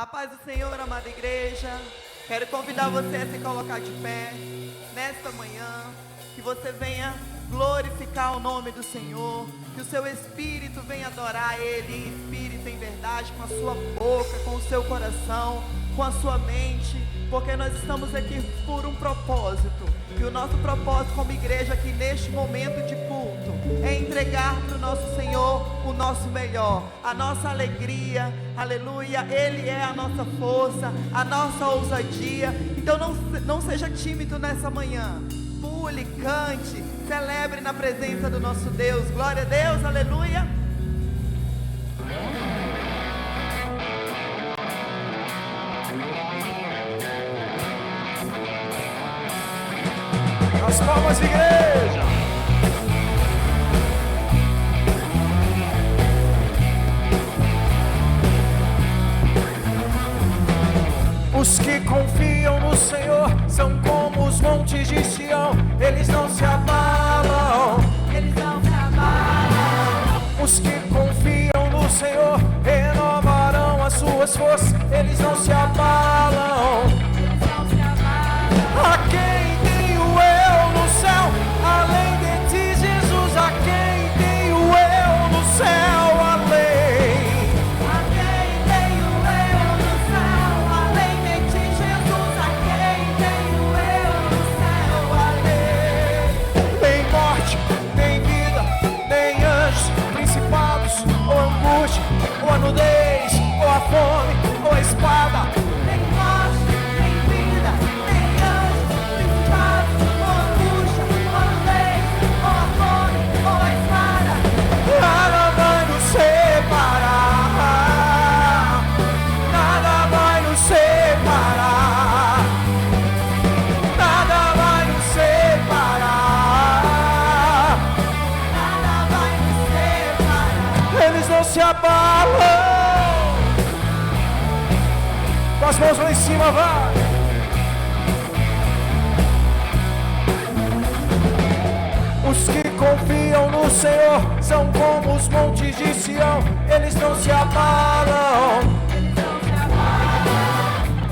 A paz do Senhor, amada igreja. Quero convidar você a se colocar de pé nesta manhã, que você venha glorificar o nome do Senhor, que o seu espírito venha adorar Ele em espírito, em verdade, com a sua boca, com o seu coração, com a sua mente, porque nós estamos aqui por um propósito. E o nosso propósito como igreja aqui neste momento de culto é entregar para o nosso Senhor o nosso melhor, a nossa alegria, aleluia. Ele é a nossa força, a nossa ousadia. Então não seja tímido nessa manhã, pule, cante, celebre na presença do nosso Deus. Glória a Deus, aleluia. As palmas, igreja. Os que confiam no Senhor são como os montes de Sião, eles não se abalam, Eles não se abalam. Os que confiam no Senhor renovarão as suas forças, eles não se abalam. Eles não se abalam. A quem tem o eu no céu, além de ti, Jesus, a quem tem o eu no céu, além. A quem tem o eu no céu, além de ti, Jesus. A quem tem o eu no céu, além. Nem morte, nem vida, nem anjos, principados, ou angústia, ou a nudez, ou a fome, ou a espada. Nem morte, nem vida, nem anjos, principados, ou angústia, ou nudez, ou a fome, ou a espada. Nada vai nos separar, nada vai nos separar, nada vai nos separar, Nada vai nos separar. eles não se abalam. Com as mãos lá em cima, vai. Os que confiam no Senhor são como os montes de Sião, eles não se abalam.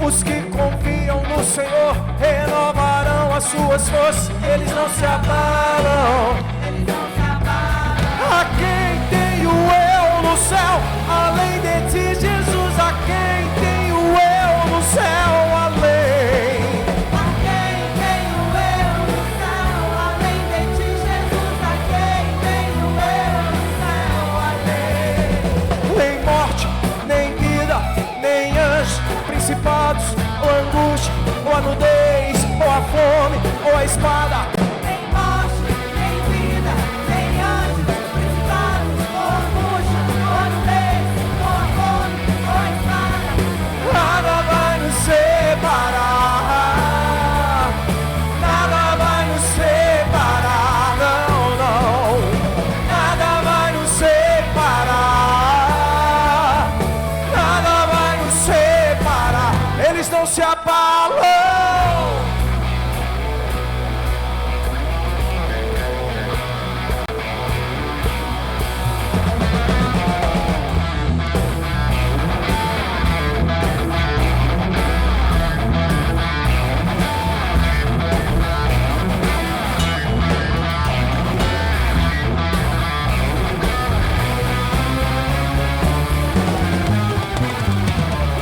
Os que confiam no Senhor renovarão as suas forças, eles não se abalam. Eles não se abalam. A quem tem o eu no céu, além de ti, Jesus, a quem tem o eu no céu, além. A quem tem o eu no céu, além de ti, Jesus. A quem tem o eu no céu, além. Nem morte, nem vida, nem anjos, principados, ou angústia, ou a nudez, ou a fome, ou a espada. Nem morte, nem vida, nem anjos, principados, ou angústia, ou a nudez, ou a fome, ou a espada. Nada vai nos separar, nada vai nos separar, não, não. Nada vai nos separar, nada vai nos separar, eles não se abalam.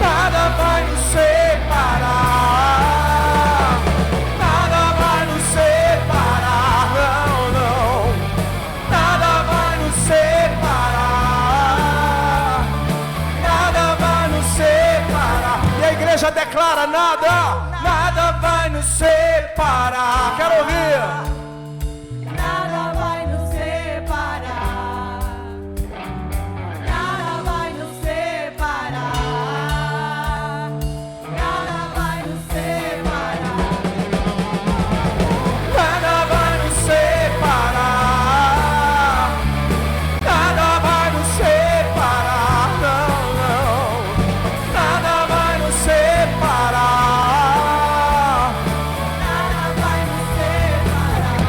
Nada vai nos separar, nada vai nos separar, não, não. Nada vai nos separar, nada vai nos separar. E a igreja declara: nada vai nos separar. Quero ouvir. Nada vai nos separar. Nada vai nos separar. Nada vai nos separar. Nada vai nos separar, nada vai nos separar, não, não. Nada vai nos separar, Nada vai nos separar.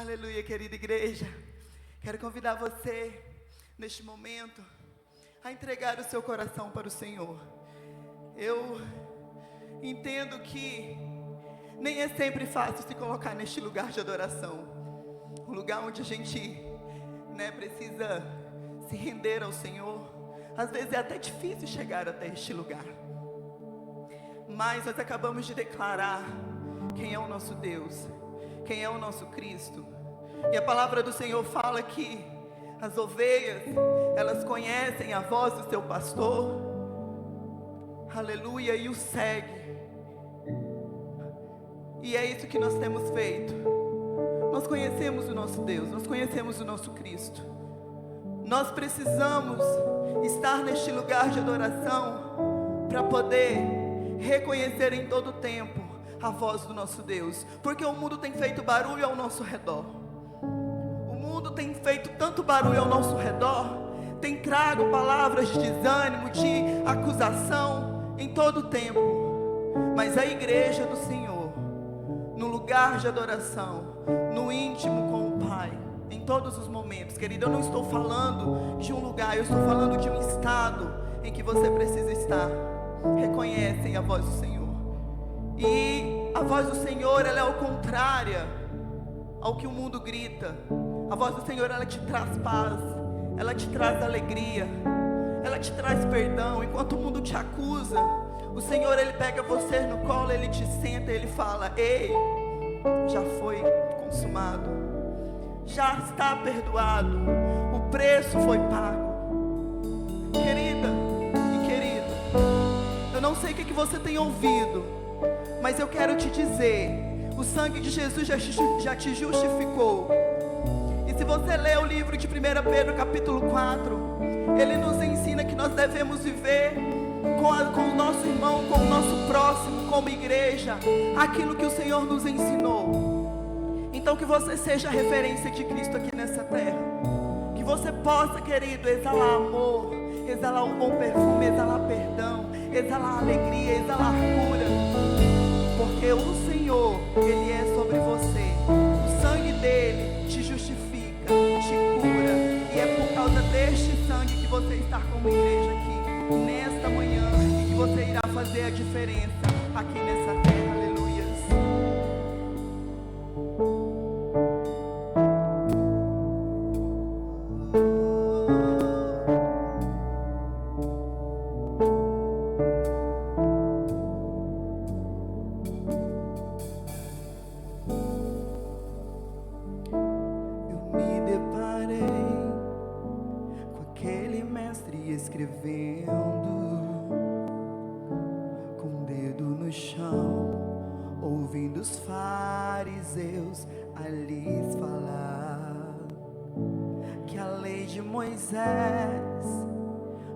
Aleluia, querida igreja. Quero convidar você, neste momento, a entregar o seu coração para o Senhor. Eu entendo que nem é sempre fácil se colocar neste lugar de adoração. Um lugar onde a gente, precisa se render ao Senhor. Às vezes é até difícil chegar até este lugar. Mas nós acabamos de declarar quem é o nosso Deus, quem é o nosso Cristo. E a palavra do Senhor fala que as ovelhas, elas conhecem a voz do seu pastor. Aleluia, e o segue. E é isso que nós temos feito. Nós conhecemos o nosso Deus, nós conhecemos o nosso Cristo. Nós precisamos estar neste lugar de adoração para poder reconhecer em todo tempo a voz do nosso Deus. Porque o mundo tem feito barulho ao nosso redor. O mundo tem feito tanto barulho ao nosso redor, tem trago palavras de desânimo, de acusação em todo tempo. Mas a igreja do Senhor, no lugar de adoração, no íntimo com o Pai, em todos os momentos, querido, eu não estou falando de um lugar, eu estou falando de um estado em que você precisa estar. Reconhecem a voz do Senhor. E a voz do Senhor, ela é ao contrária ao que o mundo grita. A voz do Senhor, ela te traz paz, ela te traz alegria, ela te traz perdão. Enquanto o mundo te acusa, o Senhor, Ele pega você no colo, Ele te senta, Ele fala: ei, já foi consumado, já está perdoado, o preço foi pago. Querida e querido, eu não sei o que você tem ouvido, mas eu quero te dizer, o sangue de Jesus já te justificou. E se você ler o livro de 1 Pedro capítulo 4, ele nos ensina que nós devemos viver com o nosso irmão, com o nosso próximo, como igreja, aquilo que o Senhor nos ensinou. Então que você seja a referência de Cristo aqui nessa terra. Que você possa, querido, exalar amor, exalar um bom perfume, exalar perdão, exalar alegria, exalar cura. Porque o Senhor, Ele é sobre você. O sangue dEle te justifica, te cura. E é por causa deste sangue que você está como igreja aqui nesta manhã, e que você irá fazer a diferença aqui nessa terra. Aleluias.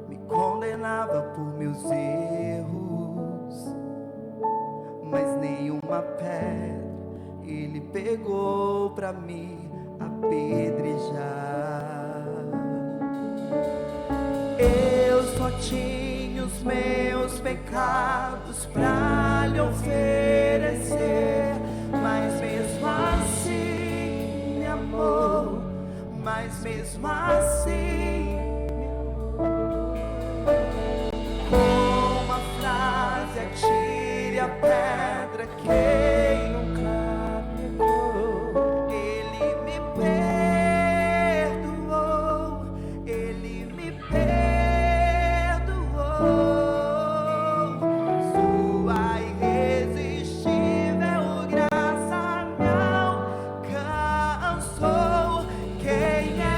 Me condenava por meus erros, mas nenhuma pedra Ele pegou pra me apedrejar. Eu só tinha os meus pecados pra lhe oferecer, mas mesmo assim me amou, mas mesmo assim com uma frase: atire a pedra quem nunca pegou. Ele me perdoou, Ele me perdoou. Sua irresistível graça me alcançou. Quem é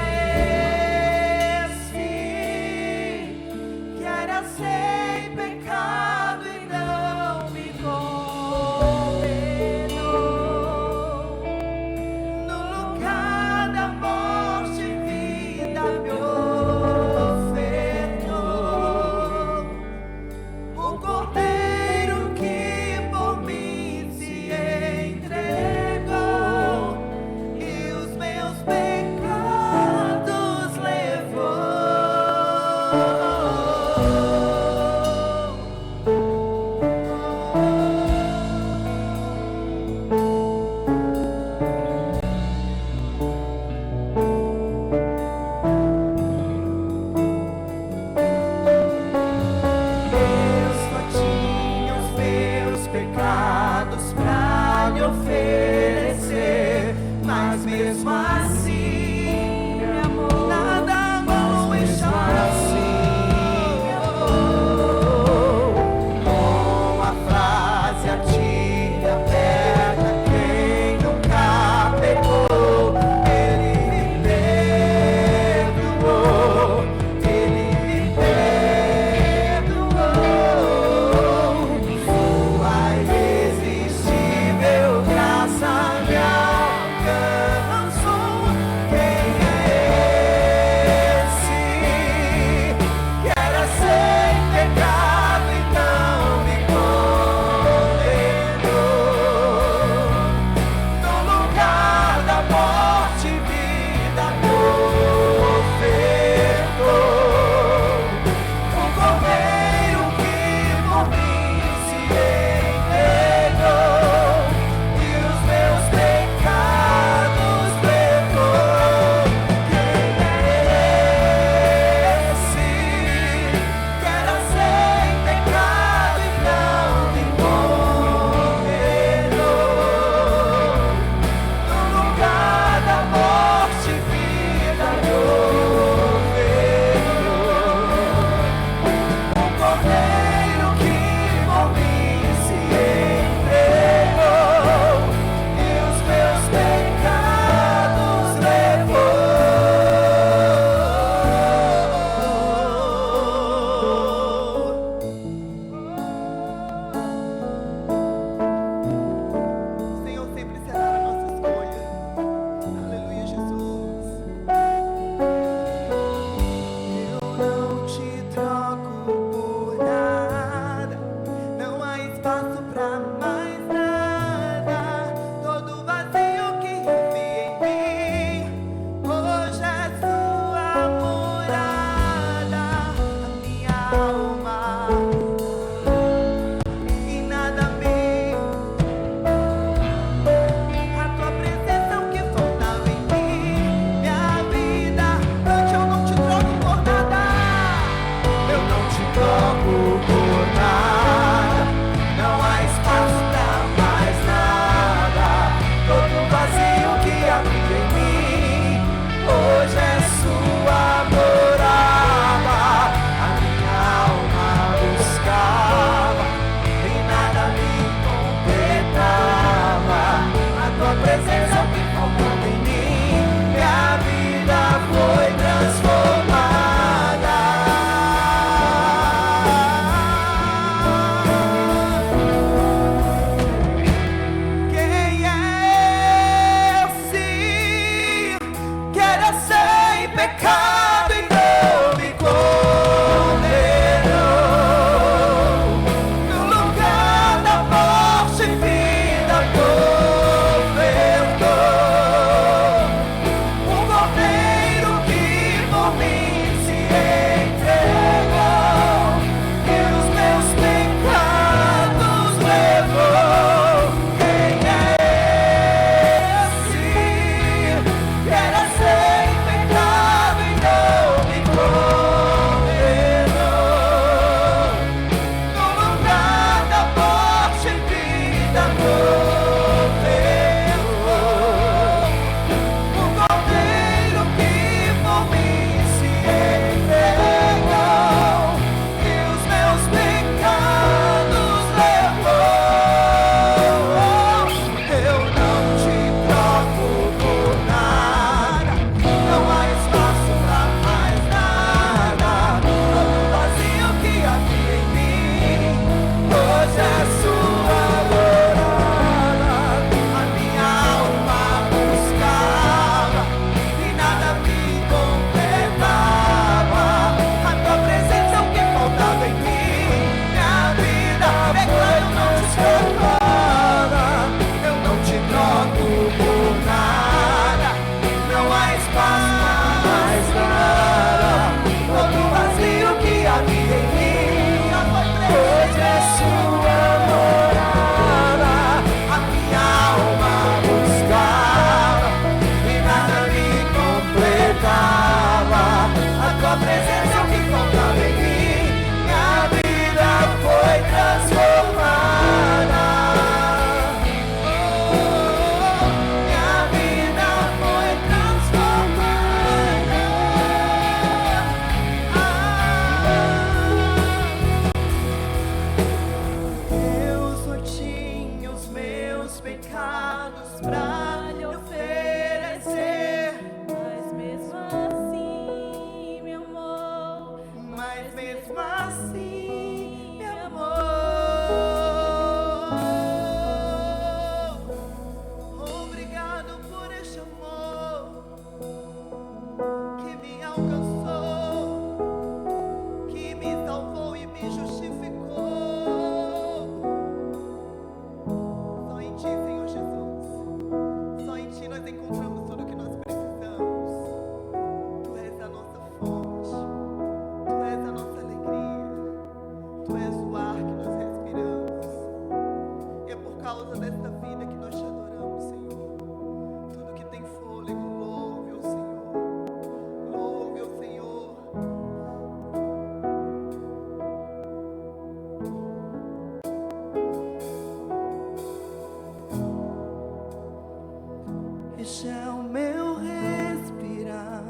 Este é o meu respirar.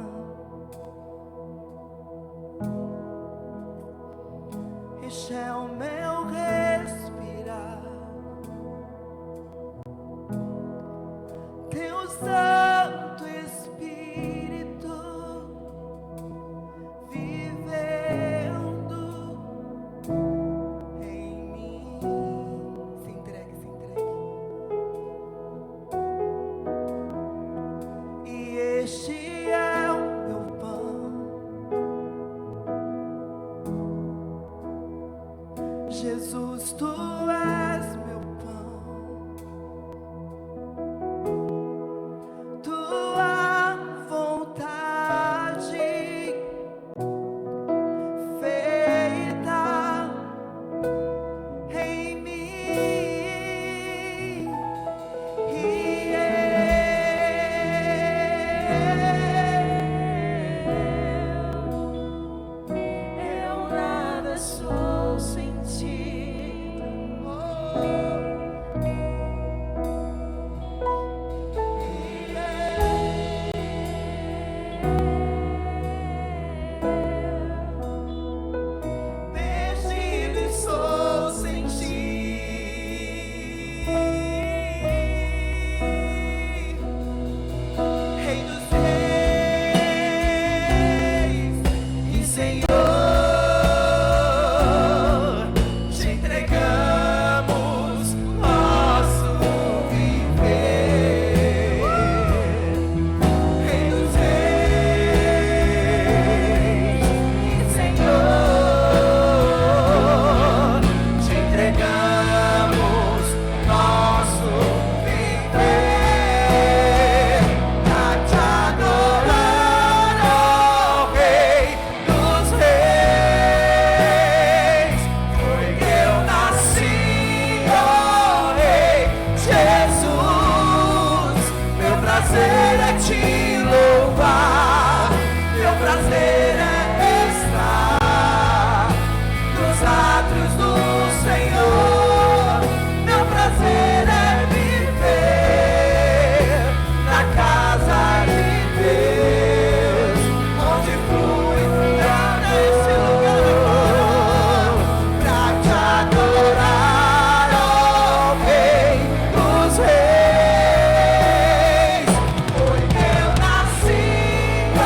Este é o meu respirar. Teu Santo Espírito vivendo em mim. Se entregue, se entregue. E este é o meu pão. Jesus, tu és meu pão. Tua vontade feita em mim. E eu nada sou sem ti. Perdido estou sem ti. Rei dos reis e Senhor, te entregamos nosso viver. Rei dos reis e Senhor, te entregamos nosso viver. Pra te adorar, ó Rei dos reis, foi que eu nasci, ó Rei Jesus. Meu prazer é te louvar, meu prazer é estar nos átrios do Senhor. Meu prazer é viver na casa de Deus, onde flui nesse lugar agora, pra te adorar, ó Rei dos reis. Foi que eu nasci, ó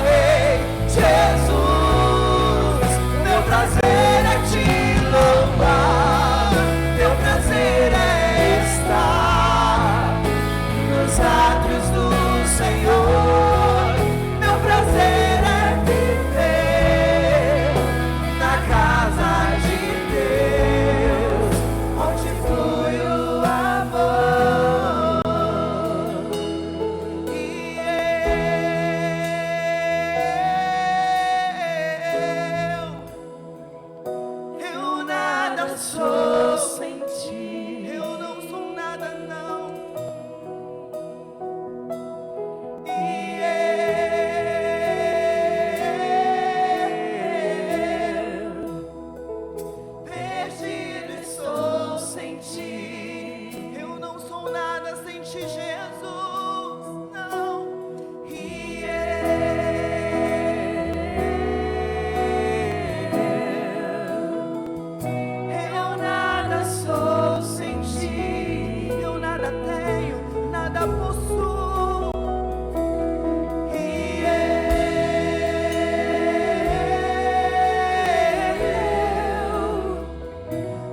Rei Jesus. Meu prazer é te louvar, teu prazer é estar nos átrios do Senhor. Meu prazer é viver na casa de Deus, onde flui o amor. E eu nada sou sem ti. Eu não sou nada, não. E perdido estou sem ti. Eu não sou nada sem ti, Jesus, não. E eu nada sou sem ti. Eu nada tenho, nada possuo. E eu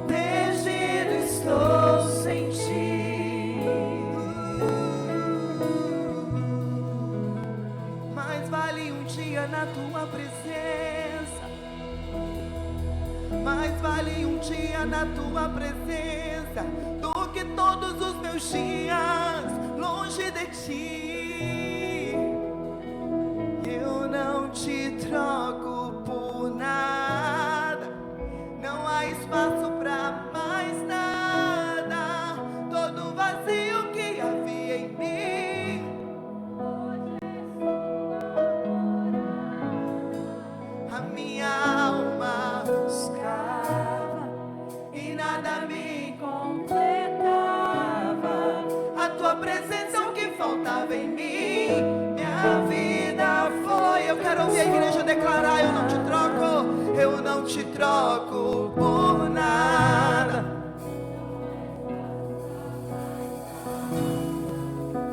perdido estou sem ti. Mais vale um dia na tua presença. Mais vale um dia na tua presença do que todos os meus dias longe de ti. Eu não te troco por nada. Não há espaço pra mais nada. Todo vazio que havia em mim, a minha alma buscava e nada me completava. A tua presença é o que faltava. faltava em mim, minha vida foi. Eu quero ouvir a igreja declarar: eu não te troco, eu não te troco por nada.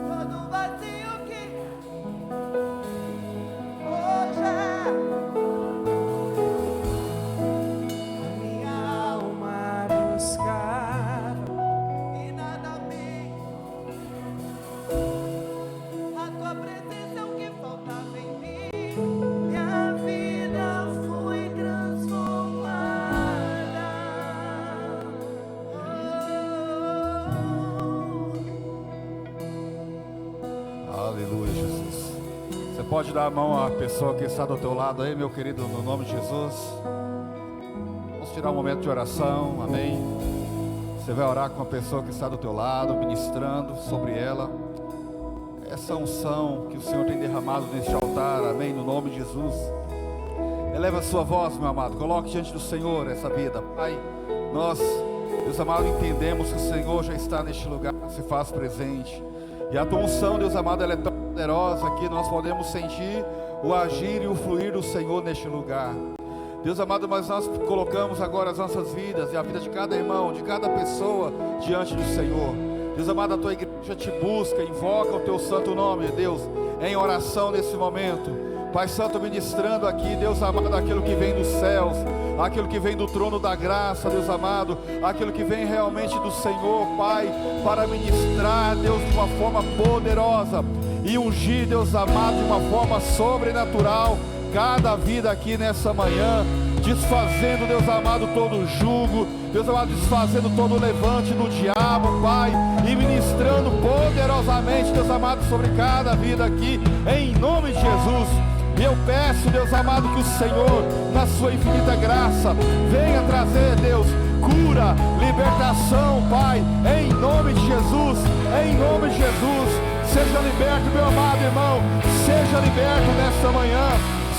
Todo vazio que hoje A minha alma buscava e nada me. A tua presença é o que faltava em mim. Minha vida foi transformada. Aleluia, Jesus. Você pode dar a mão à pessoa que está do teu lado aí, meu querido, no nome de Jesus. Vamos tirar um momento de oração, amém. Você vai orar com a pessoa que está do teu lado, ministrando sobre ela essa unção que o Senhor tem derramado neste altar, amém, no nome de Jesus. Eleva a sua voz, meu amado, coloque diante do Senhor essa vida. Pai, nós, Deus amado, entendemos que o Senhor já está neste lugar, se faz presente. E a tua unção, Deus amado, ela é tão poderosa que nós podemos sentir o agir e o fluir do Senhor neste lugar. Deus amado, mas nós colocamos agora as nossas vidas e a vida de cada irmão, de cada pessoa diante do Senhor. Deus amado, a tua igreja te busca, invoca o teu santo nome, Deus, em oração nesse momento. Pai Santo, ministrando aqui, Deus amado, aquilo que vem dos céus, aquilo que vem do trono da graça, Deus amado, aquilo que vem realmente do Senhor, Pai, para ministrar, Deus, de uma forma poderosa e ungir, Deus amado, de uma forma sobrenatural, cada vida aqui nessa manhã, desfazendo, Deus amado, todo o jugo, Deus amado, desfazendo todo o levante do diabo, Pai, e ministrando poderosamente, Deus amado, sobre cada vida aqui, em nome de Jesus. E eu peço, Deus amado, que o Senhor, na sua infinita graça, venha trazer, Deus, cura, libertação, Pai, em nome de Jesus, em nome de Jesus. Seja liberto, meu amado irmão, seja liberto nesta manhã,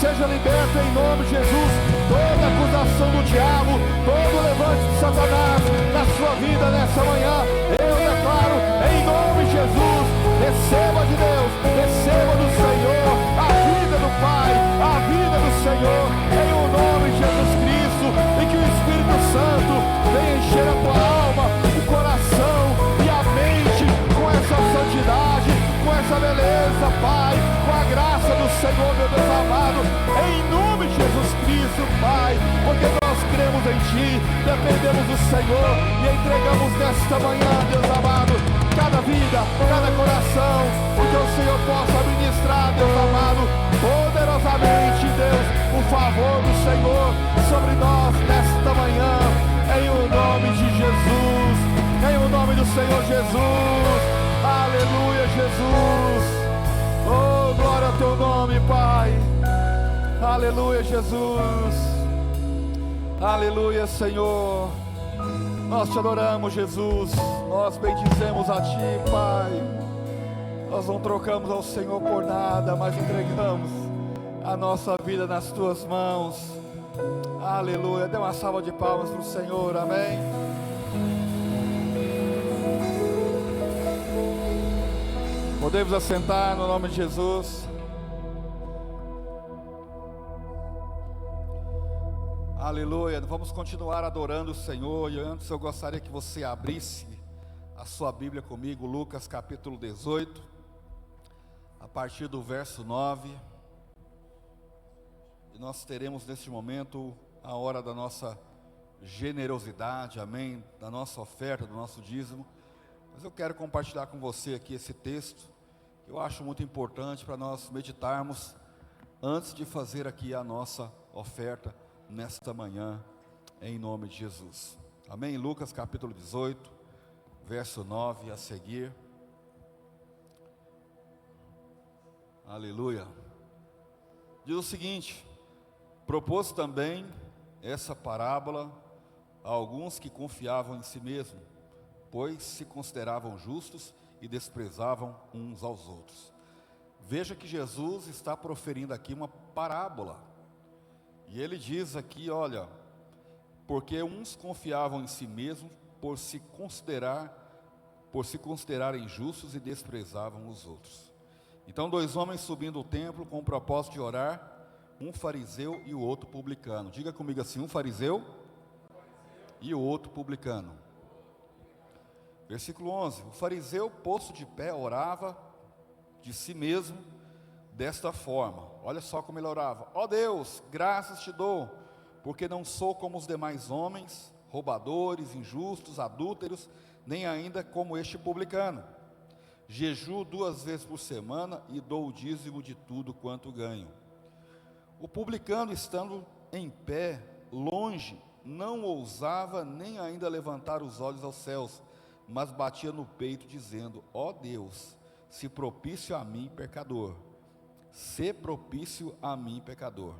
seja liberto em nome de Jesus. Toda acusação do diabo, todo levante de Satanás na sua vida nessa manhã, eu declaro em nome de Jesus. Receba de Deus, receba do Senhor a vida do Pai, a vida do Senhor, em o nome de Jesus Cristo, e que o Espírito Santo venha encher a tua alma, o coração e a mente com essa santidade, com essa beleza, Pai, com a graça do Senhor, meu Deus amado, em nome de Jesus Cristo, Pai, porque nós cremos em Ti, dependemos do Senhor e entregamos nesta manhã, Deus amado, cada vida, cada coração, e que o Senhor possa ministrar, Deus amado, poderosamente, Deus, o favor do Senhor sobre nós nesta manhã, em o nome de Jesus, em o nome do Senhor Jesus, aleluia, Jesus, oh, glória ao teu nome, Pai, aleluia, Jesus, aleluia, Senhor. Nós te adoramos, Jesus, nós bendizemos a Ti, Pai, nós não trocamos ao Senhor por nada, mas entregamos a nossa vida nas Tuas mãos, aleluia. Dê uma salva de palmas para o Senhor, amém. Podemos assentar no nome de Jesus. Aleluia, vamos continuar adorando o Senhor. E antes eu gostaria que você abrisse a sua Bíblia comigo, Lucas capítulo 18, a partir do verso 9. E nós teremos neste momento a hora da nossa generosidade, amém, da nossa oferta, do nosso dízimo. Mas eu quero compartilhar com você aqui esse texto, que eu acho muito importante para nós meditarmos antes de fazer aqui a nossa oferta nesta manhã, em nome de Jesus, amém. Lucas capítulo 18, verso 9 a seguir, aleluia. Diz o seguinte: propôs também essa parábola a alguns que confiavam em si mesmos, pois se consideravam justos e desprezavam uns aos outros. Veja que Jesus está proferindo aqui uma parábola. E ele diz aqui, olha, porque uns confiavam em si mesmos por se considerarem justos e desprezavam os outros. Então 2 homens subindo o templo com o propósito de orar, um fariseu e o outro publicano. Diga comigo assim: um fariseu e o outro publicano. Versículo 11: o fariseu, posto de pé, orava de si mesmo desta forma. Olha só como ele orava: ó Deus, graças te dou, porque não sou como os demais homens, roubadores, injustos, adúlteros, nem ainda como este publicano. Jejuo 2 vezes por semana e dou o dízimo de tudo quanto ganho. O publicano, estando em pé, longe, não ousava nem ainda levantar os olhos aos céus, mas batia no peito, dizendo: ó Deus, se propício a mim, pecador. Se propício a mim, pecador.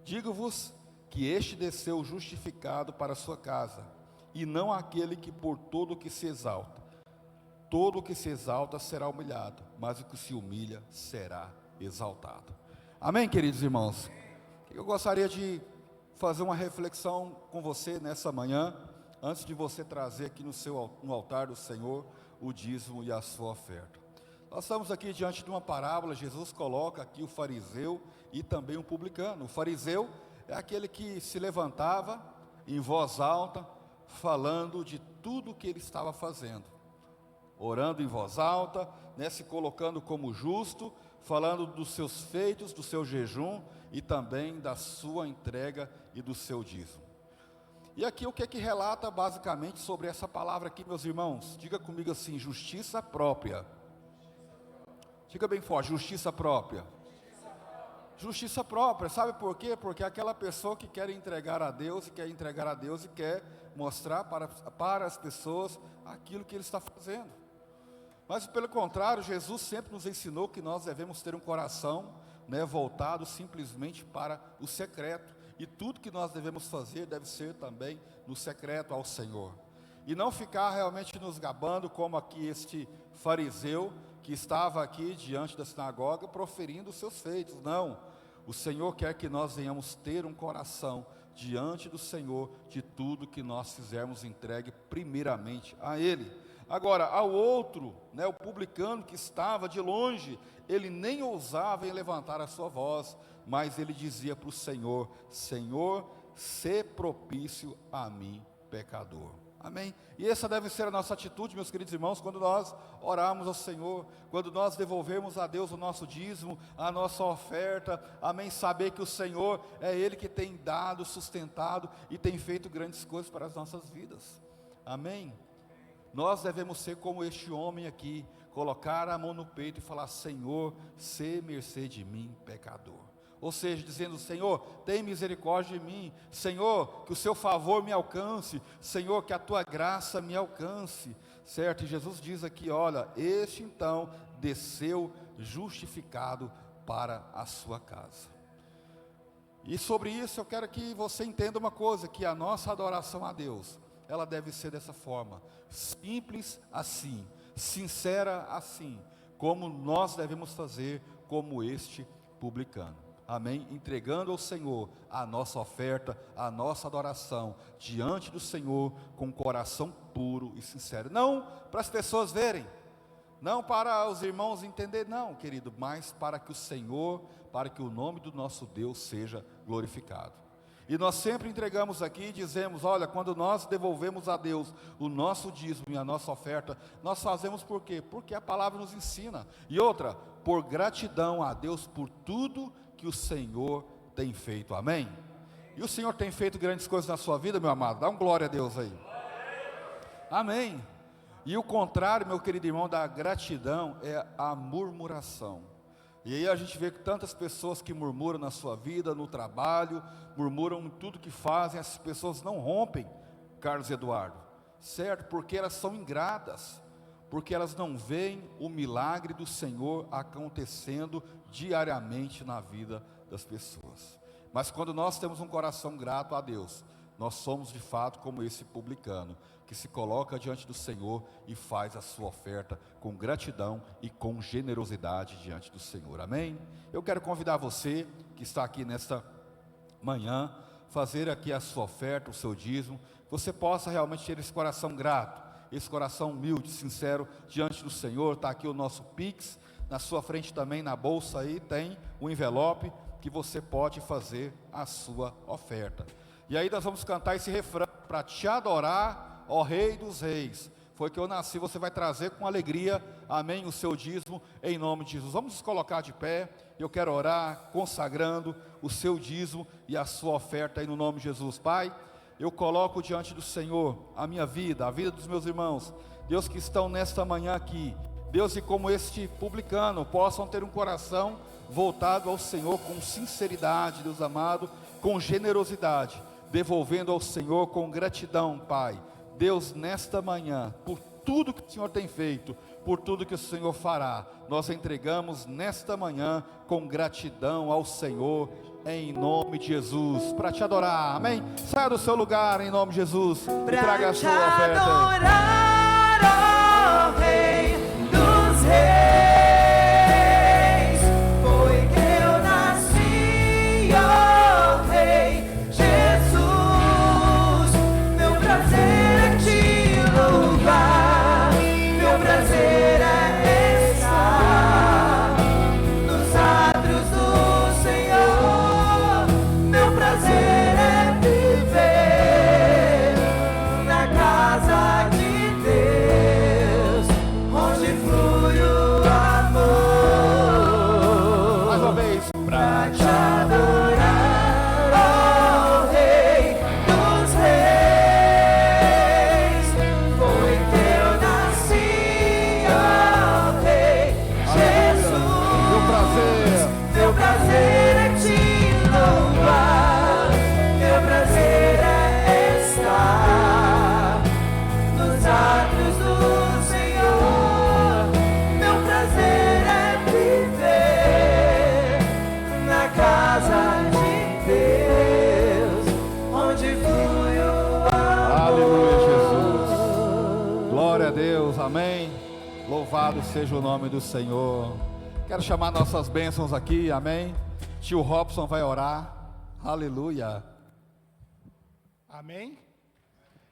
Digo-vos que este desceu justificado para a sua casa, e não aquele que por todo o que se exalta. Todo o que se exalta será humilhado, mas o que se humilha será exaltado. Amém, queridos irmãos? Eu gostaria de fazer uma reflexão com você nessa manhã, antes de você trazer aqui no altar do Senhor o dízimo e a sua oferta. Nós estamos aqui diante de uma parábola. Jesus coloca aqui o fariseu e também o publicano. O fariseu é aquele que se levantava em voz alta, falando de tudo o que ele estava fazendo, orando em voz alta, se colocando como justo, falando dos seus feitos, do seu jejum e também da sua entrega e do seu dízimo. E aqui o que é que relata basicamente sobre essa palavra aqui, meus irmãos? Diga comigo assim: justiça própria. Diga bem forte: justiça própria. Justiça própria, sabe por quê? Porque é aquela pessoa que quer entregar a Deus e quer mostrar para as pessoas aquilo que ele está fazendo. Mas pelo contrário, Jesus sempre nos ensinou que nós devemos ter um coração voltado simplesmente para o secreto. E tudo que nós devemos fazer deve ser também no secreto ao Senhor. E não ficar realmente nos gabando como aqui este fariseu que estava aqui diante da sinagoga proferindo os seus feitos. Não, o Senhor quer que nós venhamos ter um coração diante do Senhor, de tudo que nós fizermos entregue primeiramente a Ele. Agora, ao outro, o publicano que estava de longe, ele nem ousava em levantar a sua voz, mas ele dizia para o Senhor: Senhor, sê propício a mim, pecador. Amém? E essa deve ser a nossa atitude, meus queridos irmãos, quando nós orarmos ao Senhor, quando nós devolvermos a Deus o nosso dízimo, a nossa oferta. Amém? Saber que o Senhor é Ele que tem dado, sustentado e tem feito grandes coisas para as nossas vidas. Amém? Nós devemos ser como este homem aqui, colocar a mão no peito e falar: Senhor, sê mercê de mim, pecador. Ou seja, dizendo: Senhor, tem misericórdia de mim. Senhor, que o seu favor me alcance. Senhor, que a tua graça me alcance. Certo? E Jesus diz aqui: olha, este então desceu justificado para a sua casa. E sobre isso eu quero que você entenda uma coisa: que a nossa adoração a Deus, ela deve ser dessa forma, simples assim, sincera assim, como nós devemos fazer como este publicano. Amém? Entregando ao Senhor a nossa oferta, a nossa adoração, diante do Senhor, com um coração puro e sincero. Não para as pessoas verem, não para os irmãos entenderem, não, querido, mas para que o Senhor, para que o nome do nosso Deus seja glorificado. E nós sempre entregamos aqui e dizemos: olha, quando nós devolvemos a Deus o nosso dízimo e a nossa oferta, nós fazemos por quê? Porque a palavra nos ensina. E outra, por gratidão a Deus por tudo que o Senhor tem feito. Amém? E o Senhor tem feito grandes coisas na sua vida, meu amado? Dá um glória a Deus aí. Amém. E o contrário, meu querido irmão, da gratidão é a murmuração. E aí a gente vê que tantas pessoas que murmuram na sua vida, no trabalho, murmuram em tudo que fazem. Essas pessoas não rompem, Carlos Eduardo, certo? Porque elas são ingratas, porque elas não veem o milagre do Senhor acontecendo diariamente na vida das pessoas. Mas quando nós temos um coração grato a Deus, nós somos de fato como esse publicano, que se coloca diante do Senhor e faz a sua oferta com gratidão e com generosidade diante do Senhor. Amém? Eu quero convidar você que está aqui nesta manhã, fazer aqui a sua oferta, o seu dízimo, que você possa realmente ter esse coração grato, esse coração humilde, sincero diante do Senhor. Está aqui o nosso Pix, Na sua frente também, na bolsa aí, tem um envelope que você pode fazer a sua oferta. E aí nós vamos cantar esse refrão: para te adorar, ó Rei dos Reis. Foi que eu nasci, você vai trazer com alegria, amém, o seu dízimo, em nome de Jesus. Vamos nos colocar de pé, eu quero orar, consagrando o seu dízimo e a sua oferta aí no nome de Jesus. Pai, eu coloco diante do Senhor a minha vida, a vida dos meus irmãos, Deus, que estão nesta manhã aqui, Deus, e como este publicano, possam ter um coração voltado ao Senhor com sinceridade, Deus amado, com generosidade, devolvendo ao Senhor com gratidão, Pai. Deus, nesta manhã, por tudo que o Senhor tem feito, por tudo que o Senhor fará, nós entregamos nesta manhã com gratidão ao Senhor, em nome de Jesus, para te adorar, amém? Saia do seu lugar em nome de Jesus e traga a sua oferta. Adorar, ó Rei dos Reis. Amém, louvado seja o nome do Senhor. Quero chamar nossas bênçãos aqui, amém. Tio Robson vai orar, aleluia. Amém.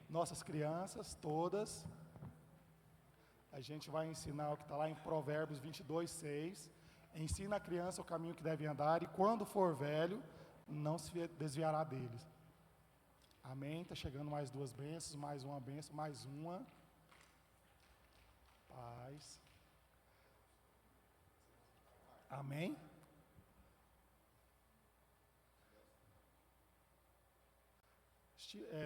Nossas crianças todas, a gente vai ensinar o que está lá em Provérbios 22:6. Ensina a criança o caminho que deve andar, e quando for velho, não se desviará deles. Amém. Está chegando mais duas bênçãos, mais uma bênção, mais uma. Paz. Amém.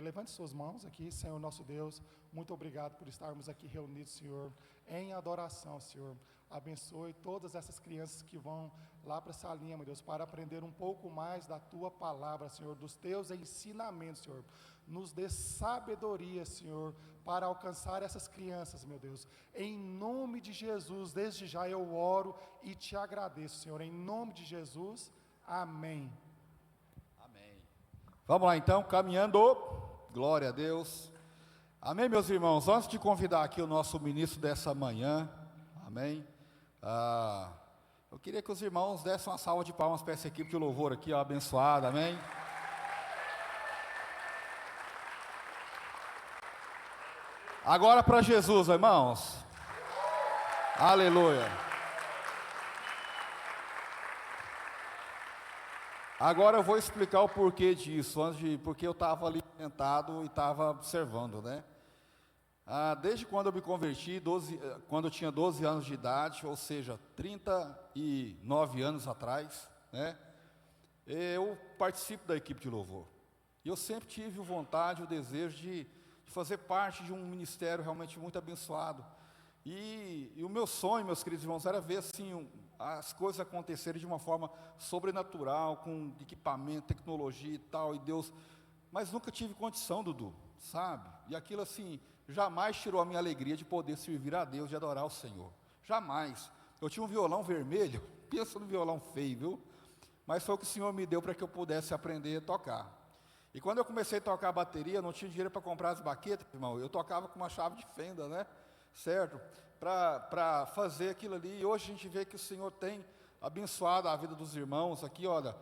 Levante suas mãos aqui, Senhor nosso Deus. Muito obrigado por estarmos aqui reunidos, Senhor, em adoração, Senhor. Abençoe todas essas crianças que vão lá para a salinha, meu Deus, para aprender um pouco mais da Tua palavra, Senhor, dos Teus ensinamentos, Senhor. Nos dê sabedoria, Senhor, para alcançar essas crianças, meu Deus. Em nome de Jesus, desde já eu oro e te agradeço, Senhor. Em nome de Jesus, amém. Amém. Vamos lá então, caminhando. Glória a Deus. Amém, meus irmãos. Antes de convidar aqui o nosso ministro dessa manhã, amém. Eu queria que os irmãos dessem uma salva de palmas para essa equipe de louvor aqui, ó, abençoada, amém. Agora para Jesus, irmãos. Aleluia. Agora eu vou explicar o porquê disso, porque eu estava ali sentado e estava observando, né? Desde quando eu me converti, quando eu tinha 12 anos de idade, ou seja, 39 anos atrás, né? Eu participo da equipe de louvor. E eu sempre tive vontade, o desejo de fazer parte de um ministério realmente muito abençoado. E o meu sonho, meus queridos irmãos, era ver assim, as coisas acontecerem de uma forma sobrenatural, com equipamento, tecnologia e tal, e Deus, mas nunca tive condição, Dudu, sabe? E aquilo assim, jamais tirou a minha alegria de poder servir a Deus, de adorar o Senhor, jamais. Eu tinha um violão vermelho, pensa no violão feio, viu? Mas foi o que o Senhor me deu para que eu pudesse aprender a tocar. E quando eu comecei a tocar a bateria, não tinha dinheiro para comprar as baquetas, irmão, eu tocava com uma chave de fenda, né? Certo? Para fazer aquilo ali. E hoje a gente vê que o Senhor tem abençoado a vida dos irmãos aqui, olha,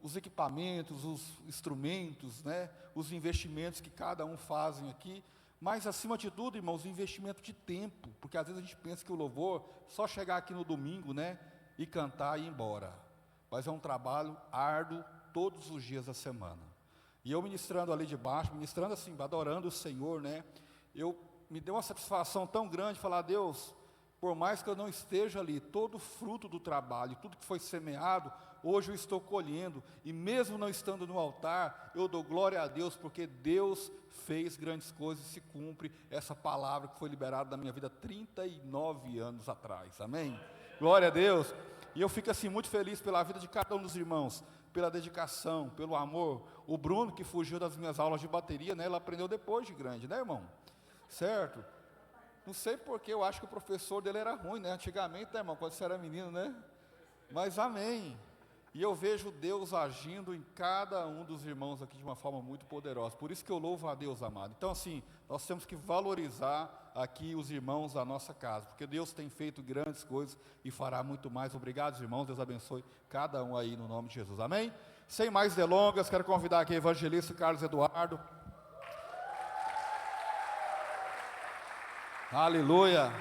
os equipamentos, os instrumentos, né? Os investimentos que cada um fazem aqui. mas acima de tudo, irmãos, o investimento de tempo, porque às vezes a gente pensa que o louvor, só chegar aqui no domingo, né, e cantar e ir embora, mas é um trabalho árduo todos os dias da semana. E eu ministrando ali de baixo, ministrando assim, adorando o Senhor, né, me deu uma satisfação tão grande, falar: Deus, por mais que eu não esteja ali, todo o fruto do trabalho, tudo que foi semeado, hoje eu estou colhendo, e mesmo não estando no altar, eu dou glória a Deus, porque Deus fez grandes coisas e se cumpre essa palavra que foi liberada na minha vida 39 anos atrás, amém? Glória a Deus. E eu fico assim muito feliz pela vida de cada um dos irmãos, pela dedicação, pelo amor. O Bruno, que fugiu das minhas aulas de bateria, né, ele aprendeu depois de grande, né, irmão? Certo? Não sei porque, eu acho que o professor dele era ruim, né? Antigamente, né, irmão, quando você era menino, né? Mas amém. E eu vejo Deus agindo em cada um dos irmãos aqui de uma forma muito poderosa. Por isso que eu louvo a Deus, amado. Então, assim, nós temos que valorizar aqui os irmãos da nossa casa, porque Deus tem feito grandes coisas e fará muito mais. Obrigado, irmãos. Deus abençoe cada um aí no nome de Jesus. Amém? Sem mais delongas, quero convidar aqui o evangelista Carlos Eduardo. Aleluia.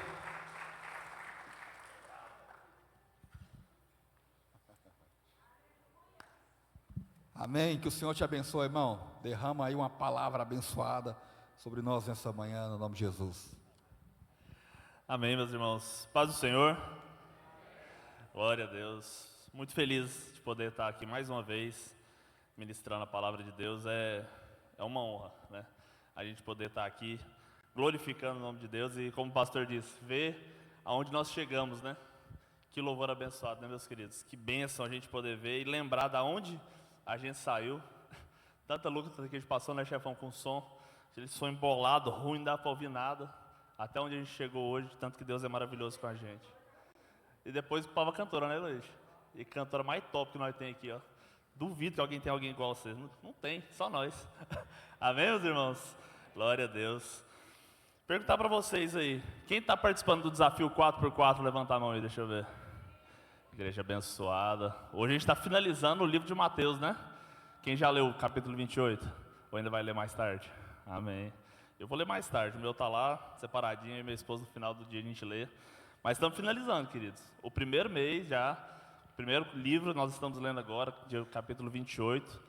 Amém. Que o Senhor te abençoe, irmão. Derrama aí uma palavra abençoada sobre nós nessa manhã, no nome de Jesus. Amém, meus irmãos. Paz do Senhor. Glória a Deus. Muito feliz de poder estar aqui mais uma vez, ministrando a palavra de Deus. É uma honra, né? A gente poder estar aqui glorificando o nome de Deus e, como o pastor disse, ver aonde nós chegamos, né? Que louvor abençoado, né, meus queridos? Que bênção a gente poder ver e lembrar de onde a gente saiu. Tanta luta que a gente passou, né, chefão, com o som. Aquele som embolado, ruim, não dá para ouvir nada. Até onde a gente chegou hoje, tanto que Deus é maravilhoso com a gente. E depois Pava cantora, né, Luiz? E cantora mais top que nós temos aqui, ó. Duvido que alguém tenha alguém igual a vocês. Não tem, só nós. Amém, meus irmãos? Glória a Deus. Perguntar para vocês aí, quem está participando do desafio 4x4, levanta a mão aí, deixa eu ver. Igreja abençoada. Hoje a gente está finalizando o livro de Mateus, né? Quem já leu o capítulo 28? Ou ainda vai ler mais tarde? Amém. Eu vou ler mais tarde, o meu está lá, separadinho, e minha esposa no final do dia a gente lê. Mas estamos finalizando, queridos. O primeiro mês já, o primeiro livro nós estamos lendo agora, capítulo 28.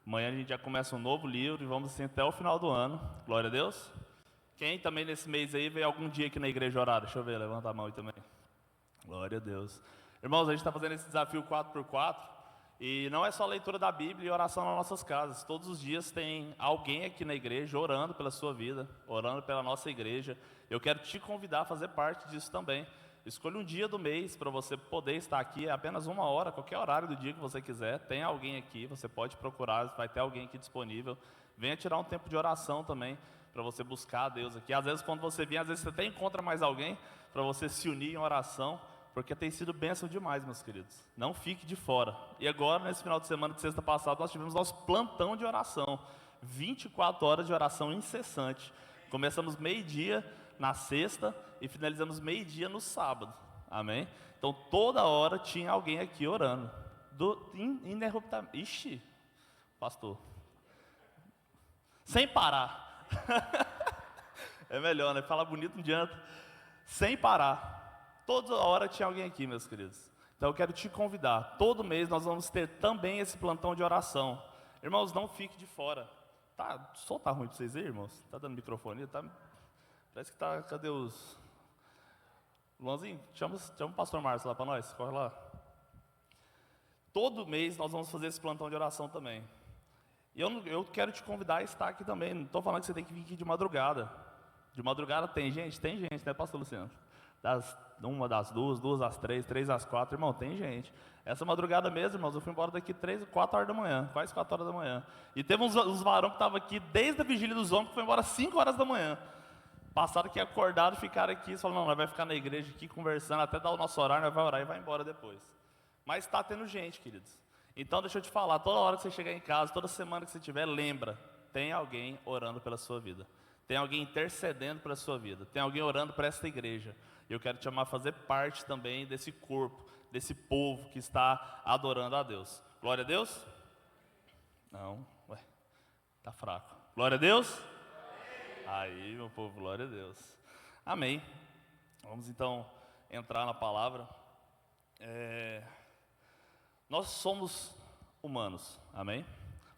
Amanhã a gente já começa um novo livro e vamos assim até o final do ano. Glória a Deus. Quem também nesse mês aí veio algum dia aqui na igreja orar? Deixa eu ver, levanta a mão aí também. Glória a Deus. Irmãos, a gente está fazendo esse desafio 4x4 e não é só leitura da Bíblia e oração nas nossas casas. Todos os dias tem alguém aqui na igreja orando pela sua vida, orando pela nossa igreja. Eu quero te convidar a fazer parte disso também. Escolha um dia do mês para você poder estar aqui, é apenas 1 hora, qualquer horário do dia que você quiser. Tem alguém aqui, você pode procurar, vai ter alguém aqui disponível. Venha tirar um tempo de oração também, para você buscar a Deus aqui. Às vezes quando você vem, às vezes você até encontra mais alguém para você se unir em oração, porque tem sido bênção demais, meus queridos. Não fique de fora. E agora, nesse final de semana de sexta passada, nós tivemos nosso plantão de oração. 24 horas de oração incessante. Começamos meio-dia na sexta e finalizamos meio-dia no sábado. Amém? Então toda hora tinha alguém aqui orando. Ininterruptamente. Ixi, pastor. Sem parar. É melhor, né? Falar bonito não adianta. Sem parar. Toda hora tinha alguém aqui, meus queridos. Então eu quero te convidar. Todo mês nós vamos ter também esse plantão de oração. Irmãos, não fique de fora. O som tá ruim para vocês aí, irmãos? Tá dando microfone? Tá... Parece que tá... Cadê os... Luanzinho, chama o pastor Márcio lá para nós. Corre lá. Todo mês nós vamos fazer esse plantão de oração também. E eu quero te convidar a estar aqui também. Não estou falando que você tem que vir aqui de madrugada. De madrugada tem gente, né, pastor Luciano? Uma das duas, duas às três, três às quatro, irmão, tem gente. Essa madrugada mesmo, irmãos, eu fui embora daqui 4 horas da manhã, quase 4 horas da manhã. E teve uns varão que estavam aqui desde a vigília dos homens, que foi embora 5 horas da manhã. Passaram aqui acordado, ficaram aqui e falaram, não, nós vamos ficar na igreja aqui conversando, até dar o nosso horário, nós vamos orar e vai embora depois. Mas está tendo gente, queridos. Então deixa eu te falar, toda hora que você chegar em casa, toda semana que você tiver, lembra, tem alguém orando pela sua vida. Tem alguém intercedendo pela sua vida. Tem alguém orando para esta igreja. E eu quero te chamar a fazer parte também desse corpo, desse povo que está adorando a Deus. Glória a Deus? Não, está fraco. Glória a Deus? Aí, meu povo, glória a Deus. Amém. Vamos então entrar na palavra. Nós somos humanos, amém?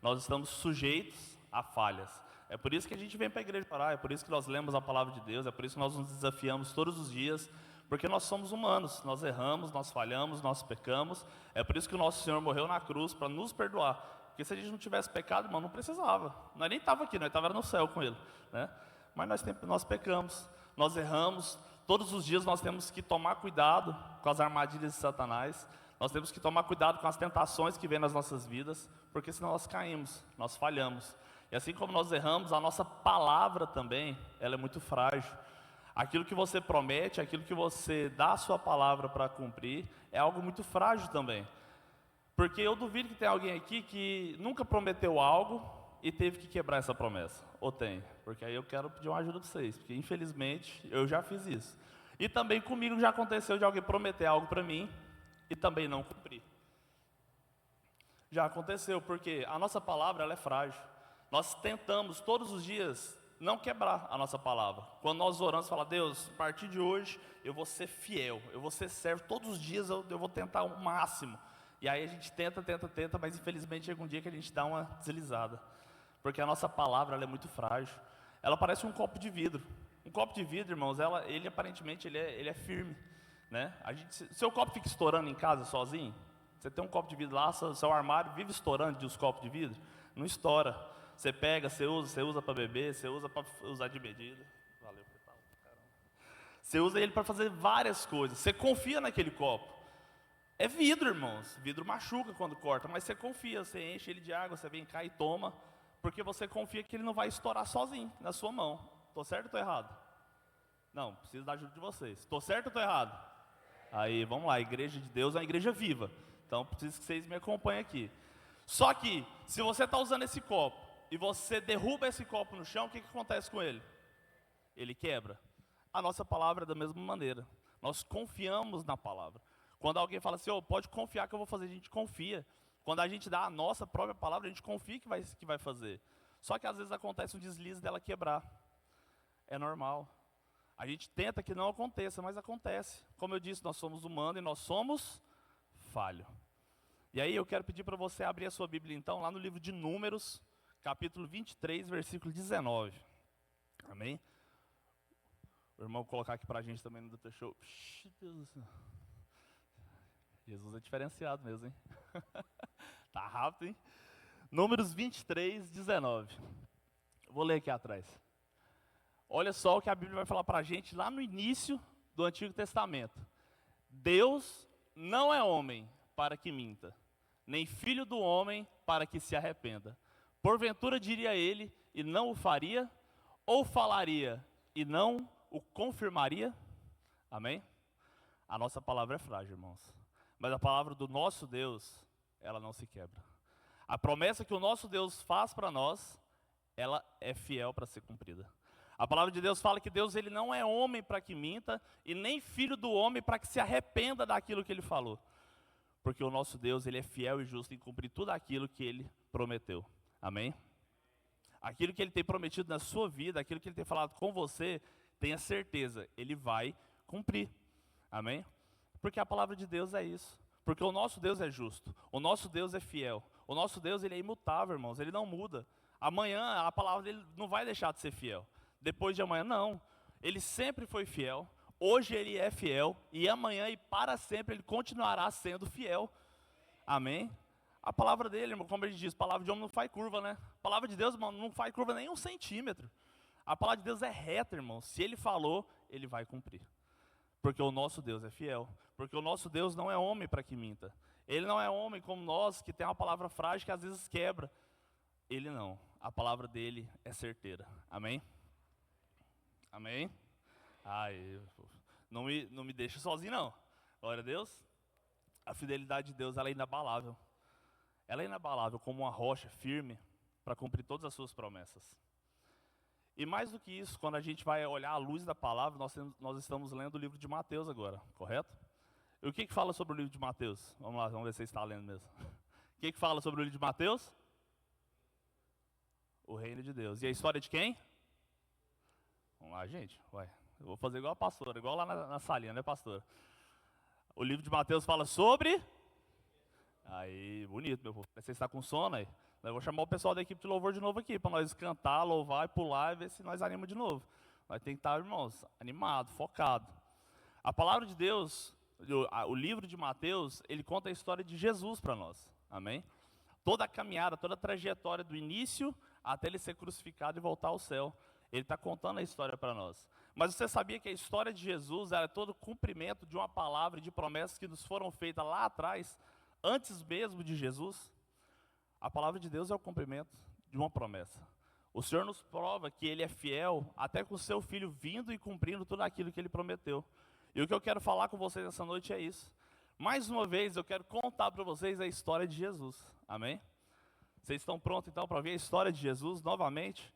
Nós estamos sujeitos a falhas. É por isso que a gente vem para a igreja orar, é por isso que nós lemos a palavra de Deus, é por isso que nós nos desafiamos todos os dias, porque nós somos humanos, nós erramos, nós falhamos, nós pecamos. É por isso que o nosso Senhor morreu na cruz, para nos perdoar. Porque se a gente não tivesse pecado, irmão, não precisava. Nós nem estávamos aqui, nós estávamos no céu com Ele, né? Mas nós pecamos, nós erramos. Todos os dias nós temos que tomar cuidado com as armadilhas de Satanás. Nós temos que tomar cuidado com as tentações que vêm nas nossas vidas, porque senão nós caímos, nós falhamos. E assim como nós erramos, a nossa palavra também, ela é muito frágil. Aquilo que você promete, aquilo que você dá a sua palavra para cumprir, é algo muito frágil também. Porque eu duvido que tem alguém aqui que nunca prometeu algo e teve que quebrar essa promessa. Ou tem? Porque aí eu quero pedir uma ajuda para vocês, porque infelizmente eu já fiz isso. E também comigo já aconteceu de alguém prometer algo para mim e também não cumprir. Já aconteceu, porque a nossa palavra ela é frágil. Nós tentamos todos os dias não quebrar a nossa palavra. Quando nós oramos, fala, Deus, a partir de hoje eu vou ser fiel, eu vou ser servo, todos os dias eu vou tentar o máximo. E aí a gente tenta, mas infelizmente chega um dia que a gente dá uma deslizada. Porque a nossa palavra ela é muito frágil. Ela parece um copo de vidro. Um copo de vidro, irmãos, ele aparentemente ele é firme, né? Seu copo fica estourando em casa sozinho? Você tem um copo de vidro lá, seu armário vive estourando de uns copos de vidro? Não estoura. Você pega, você usa para beber, você usa para usar de medida. Valeu, caramba. Você usa ele para fazer várias coisas. Você confia naquele copo. É vidro, irmãos. Vidro machuca quando corta, mas você confia, você enche ele de água, você vem cá e toma, porque você confia que ele não vai estourar sozinho na sua mão. Estou certo ou estou errado? Não, preciso da ajuda de vocês. Estou certo ou estou errado? Aí, vamos lá, a igreja de Deus é uma igreja viva. Então, preciso que vocês me acompanhem aqui. Só que, se você está usando esse copo, e você derruba esse copo no chão, o que acontece com ele? Ele quebra. A nossa palavra é da mesma maneira. Nós confiamos na palavra. Quando alguém fala assim, pode confiar que eu vou fazer, a gente confia. Quando a gente dá a nossa própria palavra, a gente confia que vai fazer. Só que às vezes acontece um deslize dela quebrar. É normal. A gente tenta que não aconteça, mas acontece. Como eu disse, nós somos humanos e nós somos falhos. E aí eu quero pedir para você abrir a sua Bíblia então, lá no livro de Números, capítulo 23, versículo 19. Amém? O irmão vou colocar aqui para a gente também no Dr. Show. Deus do céu. Jesus é diferenciado mesmo, hein? Tá rápido, hein? Números 23, 19. Vou ler aqui atrás. Olha só o que a Bíblia vai falar para a gente lá no início do Antigo Testamento. Deus não é homem para que minta, nem filho do homem para que se arrependa. Porventura diria ele e não o faria, ou falaria e não o confirmaria? Amém? A nossa palavra é frágil, irmãos. Mas a palavra do nosso Deus, ela não se quebra. A promessa que o nosso Deus faz para nós, ela é fiel para ser cumprida. A palavra de Deus fala que Deus ele não é homem para que minta, e nem filho do homem para que se arrependa daquilo que ele falou. Porque o nosso Deus ele é fiel e justo em cumprir tudo aquilo que ele prometeu. Amém? Aquilo que ele tem prometido na sua vida, aquilo que ele tem falado com você, tenha certeza, ele vai cumprir. Amém? Porque a palavra de Deus é isso. Porque o nosso Deus é justo, o nosso Deus é fiel, o nosso Deus ele é imutável, irmãos, ele não muda. Amanhã a palavra dele não vai deixar de ser fiel. Depois de amanhã, não. Ele sempre foi fiel, hoje ele é fiel, e amanhã e para sempre ele continuará sendo fiel. Amém? A palavra dele, irmão, como ele diz, a palavra de homem não faz curva, né? A palavra de Deus, irmão, não faz curva nem 1 centímetro. A palavra de Deus é reta, irmão. Se ele falou, ele vai cumprir. Porque o nosso Deus é fiel. Porque o nosso Deus não é homem para que minta. Ele não é homem como nós, que tem uma palavra frágil que às vezes quebra. Ele não. A palavra dele é certeira. Amém? Amém? Ai, não me deixa sozinho, não. Glória a Deus. A fidelidade de Deus ela é inabalável. Ela é inabalável como uma rocha firme para cumprir todas as suas promessas. E mais do que isso, quando a gente vai olhar à luz da palavra, nós estamos lendo o livro de Mateus agora, correto? E o que fala sobre o livro de Mateus? Vamos lá, vamos ver se você está lendo mesmo. O que fala sobre o livro de Mateus? O reino de Deus. E a história de quem? Vamos lá, gente. Ué, eu vou fazer igual a pastora, igual lá na salinha, né, pastora? O livro de Mateus fala sobre... Aí, bonito, meu povo. Você está com sono aí? Eu vou chamar o pessoal da equipe de louvor de novo aqui, para nós cantar, louvar e pular e ver se nós animamos de novo. Nós temos que estar, irmãos, animado, focado. A palavra de Deus, o livro de Mateus, ele conta a história de Jesus para nós. Amém? Toda a caminhada, toda a trajetória do início até ele ser crucificado e voltar ao céu. Ele está contando a história para nós. Mas você sabia que a história de Jesus era todo cumprimento de uma palavra e de promessas que nos foram feitas lá atrás, antes mesmo de Jesus? A palavra de Deus é o cumprimento de uma promessa. O Senhor nos prova que Ele é fiel até com o seu Filho vindo e cumprindo tudo aquilo que Ele prometeu. E o que eu quero falar com vocês essa noite é isso. Mais uma vez eu quero contar para vocês a história de Jesus. Amém? Vocês estão prontos então para ver a história de Jesus novamente?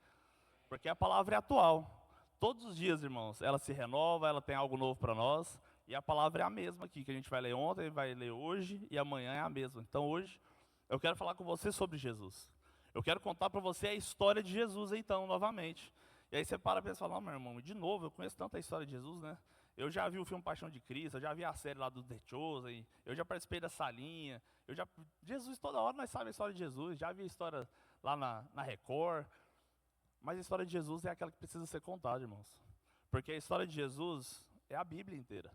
Porque a palavra é atual. Todos os dias, irmãos, ela se renova, ela tem algo novo para nós. E a palavra é a mesma aqui, que a gente vai ler ontem, vai ler hoje e amanhã é a mesma. Então hoje eu quero falar com você sobre Jesus. Eu quero contar para você a história de Jesus então, novamente. E aí você para e pensa, não, meu irmão, de novo, eu conheço tanta história de Jesus, né? Eu já vi o filme Paixão de Cristo, eu já vi a série lá do The Chosen, eu já participei da salinha, Jesus, toda hora nós sabemos a história de Jesus, já vi a história lá na Record. Mas a história de Jesus é aquela que precisa ser contada, irmãos. Porque a história de Jesus é a Bíblia inteira.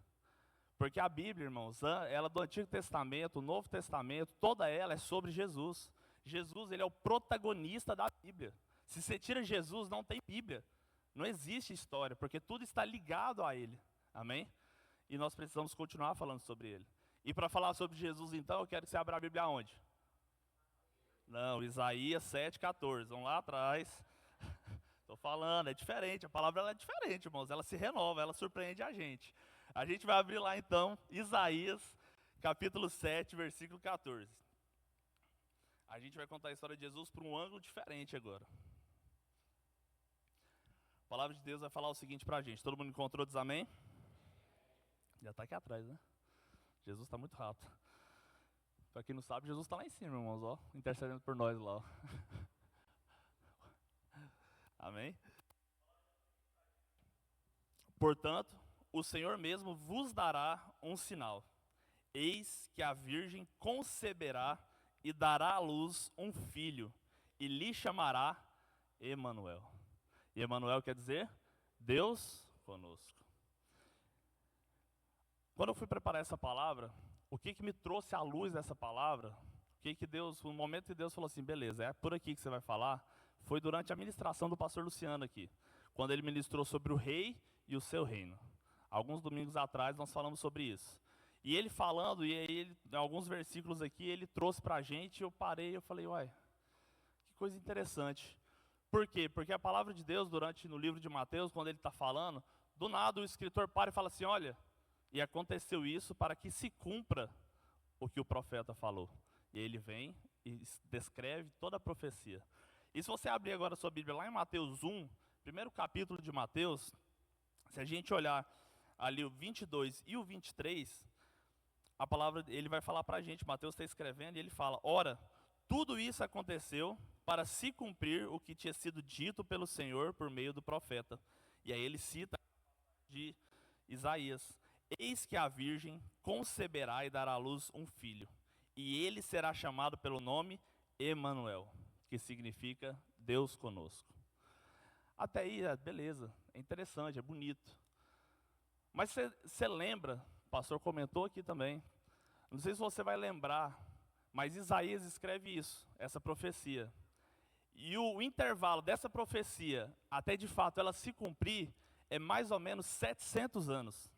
Porque a Bíblia, irmãos, ela do Antigo Testamento, o Novo Testamento, toda ela é sobre Jesus. Jesus, ele é o protagonista da Bíblia. Se você tira Jesus, não tem Bíblia. Não existe história, porque tudo está ligado a ele. Amém? E nós precisamos continuar falando sobre ele. E para falar sobre Jesus, então, eu quero que você abra a Bíblia aonde? Não, Isaías 7,14. Vamos lá atrás. Estou falando, é diferente. A palavra ela é diferente, irmãos. Ela se renova, ela surpreende a gente. A gente vai abrir lá, então, Isaías, capítulo 7, versículo 14. A gente vai contar a história de Jesus por um ângulo diferente agora. A palavra de Deus vai falar o seguinte para a gente. Todo mundo encontrou, diz amém? Já está aqui atrás, né? Jesus está muito rápido. Para quem não sabe, Jesus está lá em cima, irmãos, ó, intercedendo por nós lá. Ó. Amém? Portanto, o Senhor mesmo vos dará um sinal. Eis que a virgem conceberá e dará à luz um filho, e lhe chamará Emanuel. E Emanuel quer dizer Deus conosco. Quando eu fui preparar essa palavra, o que me trouxe à luz dessa palavra, no momento que Deus falou assim, beleza, é por aqui que você vai falar, foi durante a ministração do pastor Luciano aqui, quando ele ministrou sobre o rei e o seu reino. Alguns domingos atrás nós falamos sobre isso. E ele falando, e aí em alguns versículos aqui, ele trouxe para a gente, eu parei e eu falei, uai, que coisa interessante. Por quê? Porque a palavra de Deus, no livro de Mateus, quando ele está falando, do nada o escritor para e fala assim, olha, e aconteceu isso para que se cumpra o que o profeta falou. E ele vem e descreve toda a profecia. E se você abrir agora a sua Bíblia lá em Mateus 1, primeiro capítulo de Mateus, se a gente olhar ali o 22 e o 23, a palavra, ele vai falar para a gente, Mateus está escrevendo, e ele fala, ora, tudo isso aconteceu para se cumprir o que tinha sido dito pelo Senhor por meio do profeta. E aí ele cita de Isaías, eis que a virgem conceberá e dará à luz um filho, e ele será chamado pelo nome Emanuel, que significa Deus conosco. Até aí, beleza, é interessante, é bonito. Mas você lembra, o pastor comentou aqui também, não sei se você vai lembrar, mas Isaías escreve isso, essa profecia. E o intervalo dessa profecia, até de fato ela se cumprir, é mais ou menos 700 anos.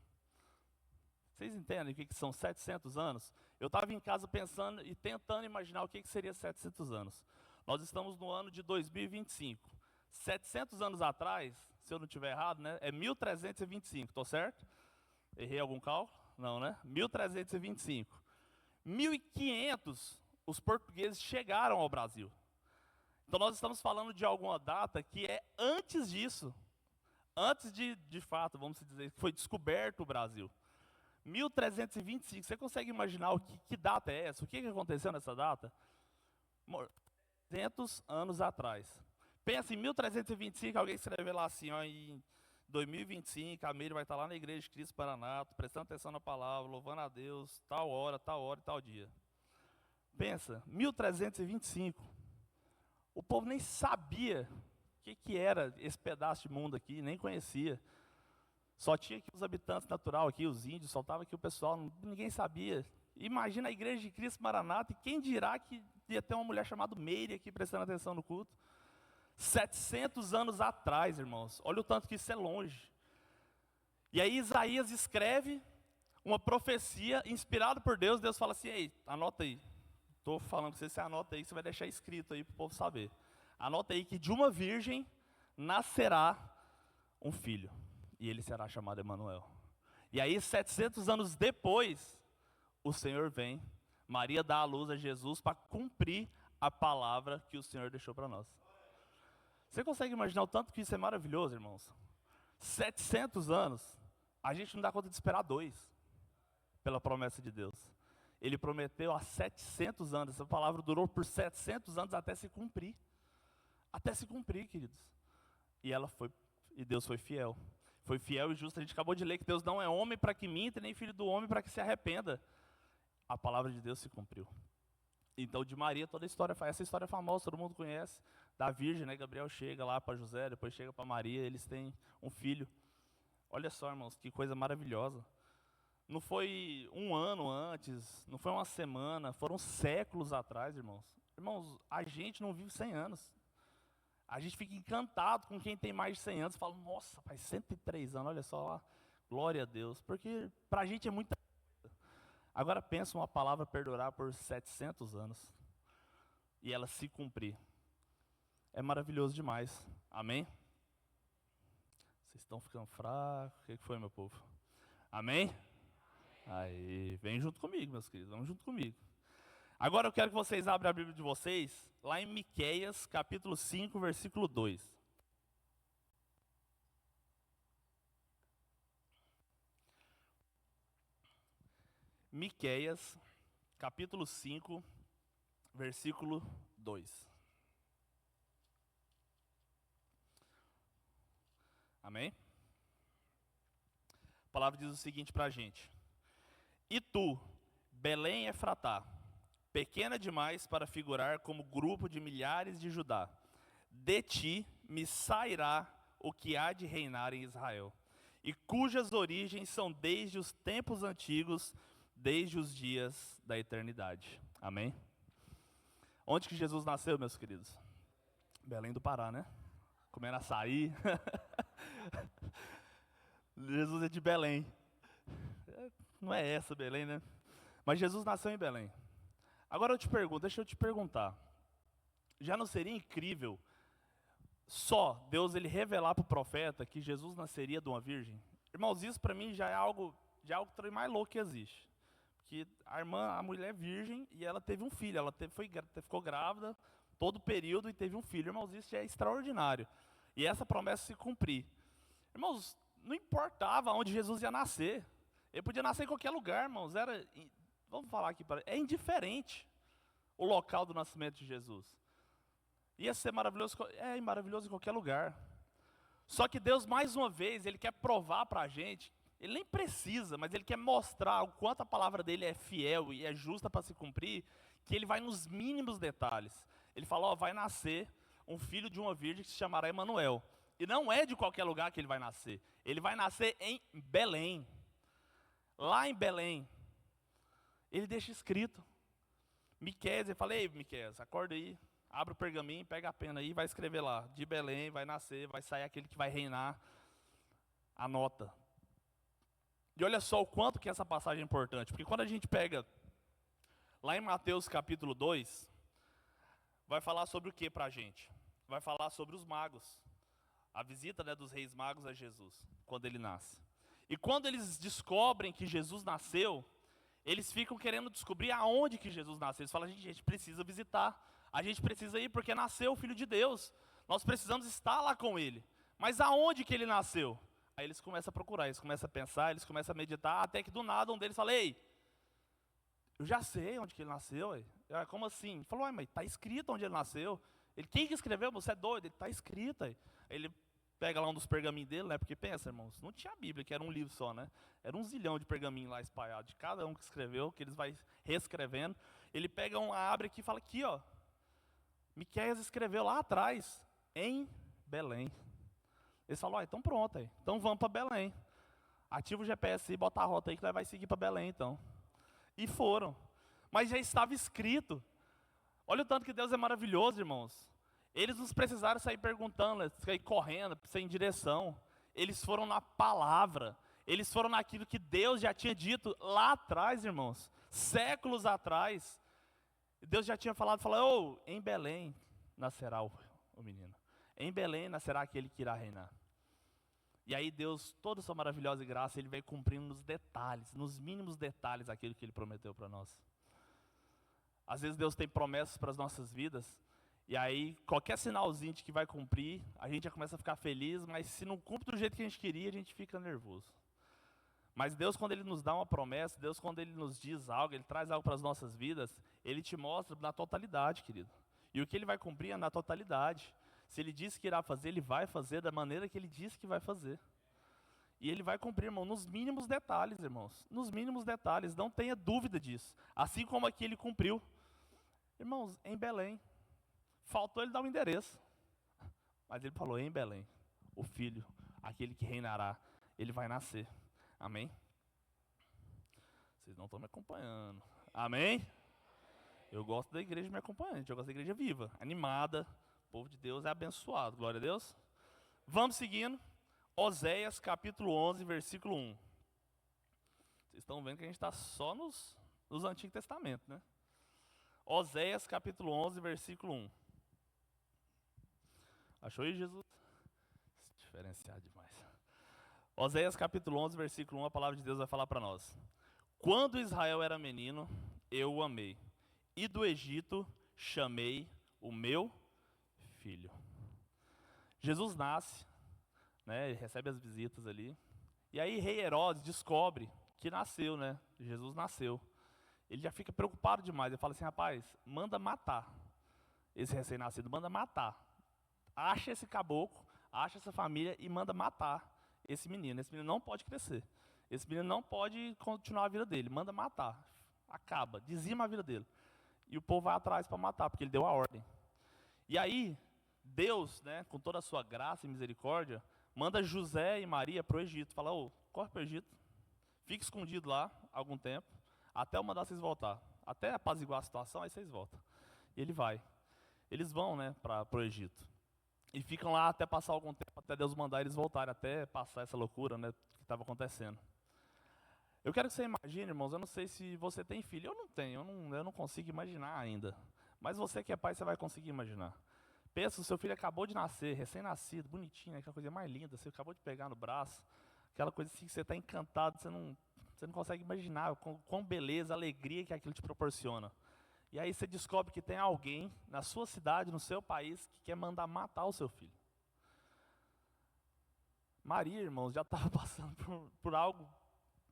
Vocês entendem o que são 700 anos? Eu estava em casa pensando e tentando imaginar o que seria 700 anos. Nós estamos no ano de 2025. 700 anos atrás, se eu não estiver errado, né, é 1325, estou certo? Errei algum cálculo? Não, né? 1325. 1500, os portugueses chegaram ao Brasil. Então nós estamos falando de alguma data que é antes disso. Antes de fato, vamos dizer, que foi descoberto o Brasil. 1325, você consegue imaginar que data é essa? O que aconteceu nessa data? 300 anos atrás. Pensa em 1325, alguém escreveu lá assim, ó, em 2025, a Meire vai estar lá na Igreja de Cristo Paraná, prestando atenção na palavra, louvando a Deus, tal hora e tal dia. Pensa, 1325, o povo nem sabia o que era esse pedaço de mundo aqui, nem conhecia. Só tinha aqui os habitantes natural aqui, os índios, só estava aqui o pessoal, ninguém sabia. Imagina a Igreja de Cristo Maranata, e quem dirá que ia ter uma mulher chamada Meire aqui prestando atenção no culto? 700 anos atrás, irmãos, olha o tanto que isso é longe. E aí Isaías escreve uma profecia inspirada por Deus, Deus fala assim, ei, anota aí, estou falando com você anota aí, que você vai deixar escrito aí para o povo saber. Anota aí que de uma virgem nascerá um filho, e ele será chamado Emanuel. E aí 700 anos depois, o Senhor vem, Maria dá à luz a Jesus para cumprir a palavra que o Senhor deixou para nós. Você consegue imaginar o tanto que isso é maravilhoso, irmãos? 700 anos, a gente não dá conta de esperar 2, pela promessa de Deus. Ele prometeu há 700 anos, essa palavra durou por 700 anos até se cumprir. Até se cumprir, queridos. E Deus foi fiel. Foi fiel e justo. A gente acabou de ler que Deus não é homem para que minta, nem filho do homem para que se arrependa. A palavra de Deus se cumpriu. Então, de Maria, toda a história, essa história é famosa, todo mundo conhece. Da Virgem, né? Gabriel chega lá para José, depois chega para Maria, eles têm um filho. Olha só, irmãos, que coisa maravilhosa. Não foi um ano antes, não foi uma semana, foram séculos atrás, irmãos. Irmãos, a gente não vive 100 anos. A gente fica encantado com quem tem mais de 100 anos. Fala, nossa, faz 103 anos, olha só lá. Glória a Deus. Porque para a gente é muita coisa. Agora pensa uma palavra perdurar por 700 anos. E ela se cumprir. É maravilhoso demais. Amém? Vocês estão ficando fracos. O que foi, meu povo? Amém? Aí, vem junto comigo, meus queridos. Vamos junto comigo. Agora eu quero que vocês abram a Bíblia de vocês, lá em Miqueias, capítulo 5, versículo 2. Miqueias, capítulo 5, versículo 2. Amém? A palavra diz o seguinte para a gente. E tu, Belém Efratá, pequena demais para figurar como grupo de milhares de Judá, de ti me sairá o que há de reinar em Israel, e cujas origens são desde os tempos antigos, desde os dias da eternidade. Amém? Onde que Jesus nasceu, meus queridos? Belém do Pará, né? Comendo açaí. Jesus é de Belém. Não é essa Belém, né? Mas Jesus nasceu em Belém. Agora eu te pergunto, deixa eu te perguntar. Já não seria incrível só Deus ele revelar para o profeta que Jesus nasceria de uma virgem? Irmãos, isso para mim já é algo mais louco que existe. Porque a mulher é virgem e ela teve um filho, ficou grávida todo o período e teve um filho. Irmãos, isso já é extraordinário. E essa promessa se cumprir. Irmãos, não importava onde Jesus ia nascer. Ele podia nascer em qualquer lugar, irmãos. Vamos falar aqui, é indiferente o local do nascimento de Jesus. Ia ser maravilhoso em qualquer lugar. Só que Deus, mais uma vez, Ele quer provar para a gente, Ele nem precisa, mas Ele quer mostrar o quanto a palavra dEle é fiel e é justa para se cumprir, que Ele vai nos mínimos detalhes. Ele fala, vai nascer um filho de uma virgem que se chamará Emanuel. E não é de qualquer lugar que ele vai nascer. Ele vai nascer em Belém. Lá em Belém. Ele deixa escrito. Miqueias, ele fala, ei Miqueias, acorda aí, abre o pergaminho, pega a pena aí e vai escrever lá. De Belém vai nascer, vai sair aquele que vai reinar. Anota. E olha só o quanto que essa passagem é importante. Porque quando a gente pega lá em Mateus capítulo 2, vai falar sobre o que para a gente? Vai falar sobre os magos. A visita, né, dos reis magos a Jesus, quando ele nasce. E quando eles descobrem que Jesus nasceu, eles ficam querendo descobrir aonde que Jesus nasceu. Eles falam, a gente precisa visitar, a gente precisa ir porque nasceu o Filho de Deus. Nós precisamos estar lá com ele. Mas aonde que ele nasceu? Aí eles começam a procurar, eles começam a pensar, eles começam a meditar, até que do nada um deles fala, ei, eu já sei onde que ele nasceu. Como assim? Ele falou, mas está escrito onde ele nasceu. Ele, quem que escreveu? Você é doido? Ele está escrito. Aí ele pega lá um dos pergaminhos dele, né? Porque pensa, irmãos, não tinha a Bíblia, que era um livro só, né? Era um zilhão de pergaminhos lá espalhados, de cada um que escreveu, que eles vai reescrevendo. Ele pega abre aqui e fala, aqui, ó, Miqueias escreveu lá atrás, em Belém. Eles falam, então pronto, aí. Então vamos para Belém. Ativa o GPS e bota a rota aí que nós vai seguir para Belém, então. E foram. Mas já estava escrito. Olha o tanto que Deus é maravilhoso, irmãos. Eles não precisaram sair perguntando, sair correndo, sem direção. Eles foram na palavra. Eles foram naquilo que Deus já tinha dito lá atrás, irmãos. Séculos atrás. Deus já tinha falado, em Belém nascerá o menino. Em Belém nascerá aquele que irá reinar. E aí Deus, toda a sua maravilhosa graça, Ele vem cumprindo nos detalhes, nos mínimos detalhes, aquilo que Ele prometeu para nós. Às vezes Deus tem promessas para as nossas vidas, e aí qualquer sinalzinho de que vai cumprir, a gente já começa a ficar feliz, mas se não cumpre do jeito que a gente queria, a gente fica nervoso. Mas Deus, quando Ele nos dá uma promessa, Deus, quando Ele nos diz algo, Ele traz algo para as nossas vidas, Ele te mostra na totalidade, querido. E o que Ele vai cumprir é na totalidade. Se Ele disse que irá fazer, Ele vai fazer da maneira que Ele disse que vai fazer. E Ele vai cumprir, irmão, nos mínimos detalhes, irmãos. Nos mínimos detalhes, não tenha dúvida disso. Assim como aqui Ele cumpriu. Irmãos, em Belém. Faltou Ele dar um endereço. Mas Ele falou, em Belém, o Filho, aquele que reinará, Ele vai nascer. Amém? Vocês não estão me acompanhando. Amém? Eu gosto da igreja me acompanhando. Eu gosto da igreja viva, animada. O povo de Deus é abençoado, glória a Deus. Vamos seguindo. Oséias capítulo 11, versículo 1. Vocês estão vendo que a gente está só nos Antigos Testamentos, né? Oséias capítulo 11, versículo 1. Achou aí, Jesus? Diferenciado demais. Oséias capítulo 11, versículo 1, a palavra de Deus vai falar para nós. Quando Israel era menino, eu o amei, e do Egito chamei o meu filho. Jesus nasce, né, ele recebe as visitas ali, e aí rei Herodes descobre que nasceu, né, Jesus nasceu. Ele já fica preocupado demais, ele fala assim, rapaz, manda matar esse recém-nascido, manda matar. Acha esse caboclo, acha essa família e manda matar esse menino não pode crescer, esse menino não pode continuar a vida dele, manda matar, acaba, dizima a vida dele. E o povo vai atrás para matar, porque ele deu a ordem. E aí, Deus, né, com toda a sua graça e misericórdia, manda José e Maria para o Egito. Fala, corre para o Egito, fica escondido lá algum tempo, até eu mandar vocês voltar. Até apaziguar a situação, aí vocês voltam. E ele vai. Eles vão, né, para o Egito. E ficam lá até passar algum tempo, até Deus mandar eles voltarem, até passar essa loucura, né, que estava acontecendo. Eu quero que você imagine, irmãos, eu não sei se você tem filho, eu não tenho, eu não consigo imaginar ainda. Mas você que é pai, você vai conseguir imaginar. Pensa, o seu filho acabou de nascer, recém-nascido, bonitinho, aquela coisa mais linda, você acabou de pegar no braço, aquela coisa assim que você está encantado, você não consegue imaginar quão beleza, alegria que aquilo te proporciona. E aí você descobre que tem alguém na sua cidade, no seu país, que quer mandar matar o seu filho. Maria, irmãos, já estava passando por algo.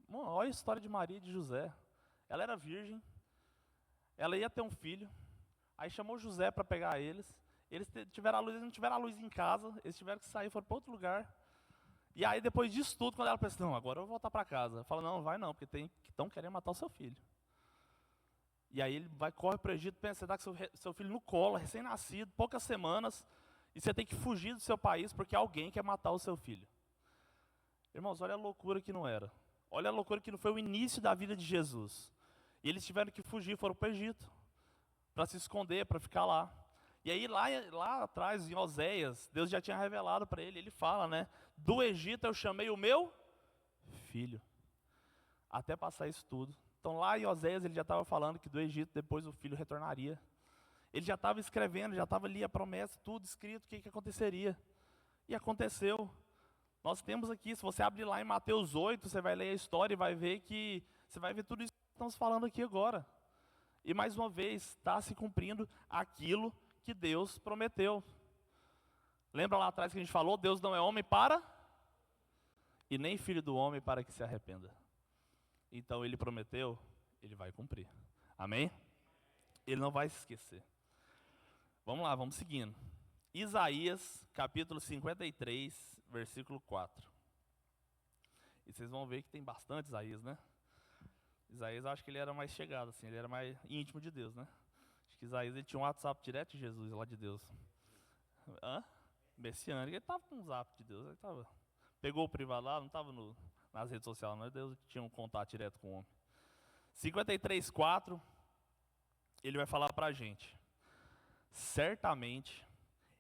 Olha a história de Maria e de José. Ela era virgem, ela ia ter um filho, aí chamou José para pegar eles. Eles tiveram a luz, eles não tiveram a luz em casa, eles tiveram que sair, foram para outro lugar. E aí depois disso tudo, quando ela pensa, não, agora eu vou voltar para casa. Fala, não, vai não, porque estão querendo matar o seu filho. E aí ele corre para o Egito, pensa, você dá com seu filho no colo, recém-nascido, poucas semanas, e você tem que fugir do seu país porque alguém quer matar o seu filho. Irmãos, olha a loucura que não era. Olha a loucura que não foi o início da vida de Jesus. E eles tiveram que fugir, foram para o Egito, para se esconder, para ficar lá. E aí lá atrás, em Oséias, Deus já tinha revelado para ele fala, né, do Egito eu chamei o meu filho, até passar isso tudo. Então lá em Oséias ele já estava falando que do Egito depois o filho retornaria. Ele já estava escrevendo, já estava ali a promessa, tudo escrito, o que aconteceria. E aconteceu. Nós temos aqui, se você abrir lá em Mateus 8, você vai ler a história e vai ver você vai ver tudo isso que estamos falando aqui agora. E mais uma vez, está se cumprindo aquilo que Deus prometeu. Lembra lá atrás que a gente falou, Deus não é homem para, e nem filho do homem para que se arrependa. Então Ele prometeu, Ele vai cumprir. Amém? Ele não vai se esquecer. Vamos lá, vamos seguindo. Isaías, capítulo 53, versículo 4. E vocês vão ver que tem bastante Isaías, né? Isaías, eu acho que ele era mais chegado, assim, ele era mais íntimo de Deus, né? Acho que Isaías ele tinha um WhatsApp direto de Jesus, lá de Deus. Messiânico, ele estava com um zap de Deus, ele tava, pegou o privado lá, não estava nas redes sociais, mas Deus tinha um contato direto com o homem. 53:4, ele vai falar para a gente: certamente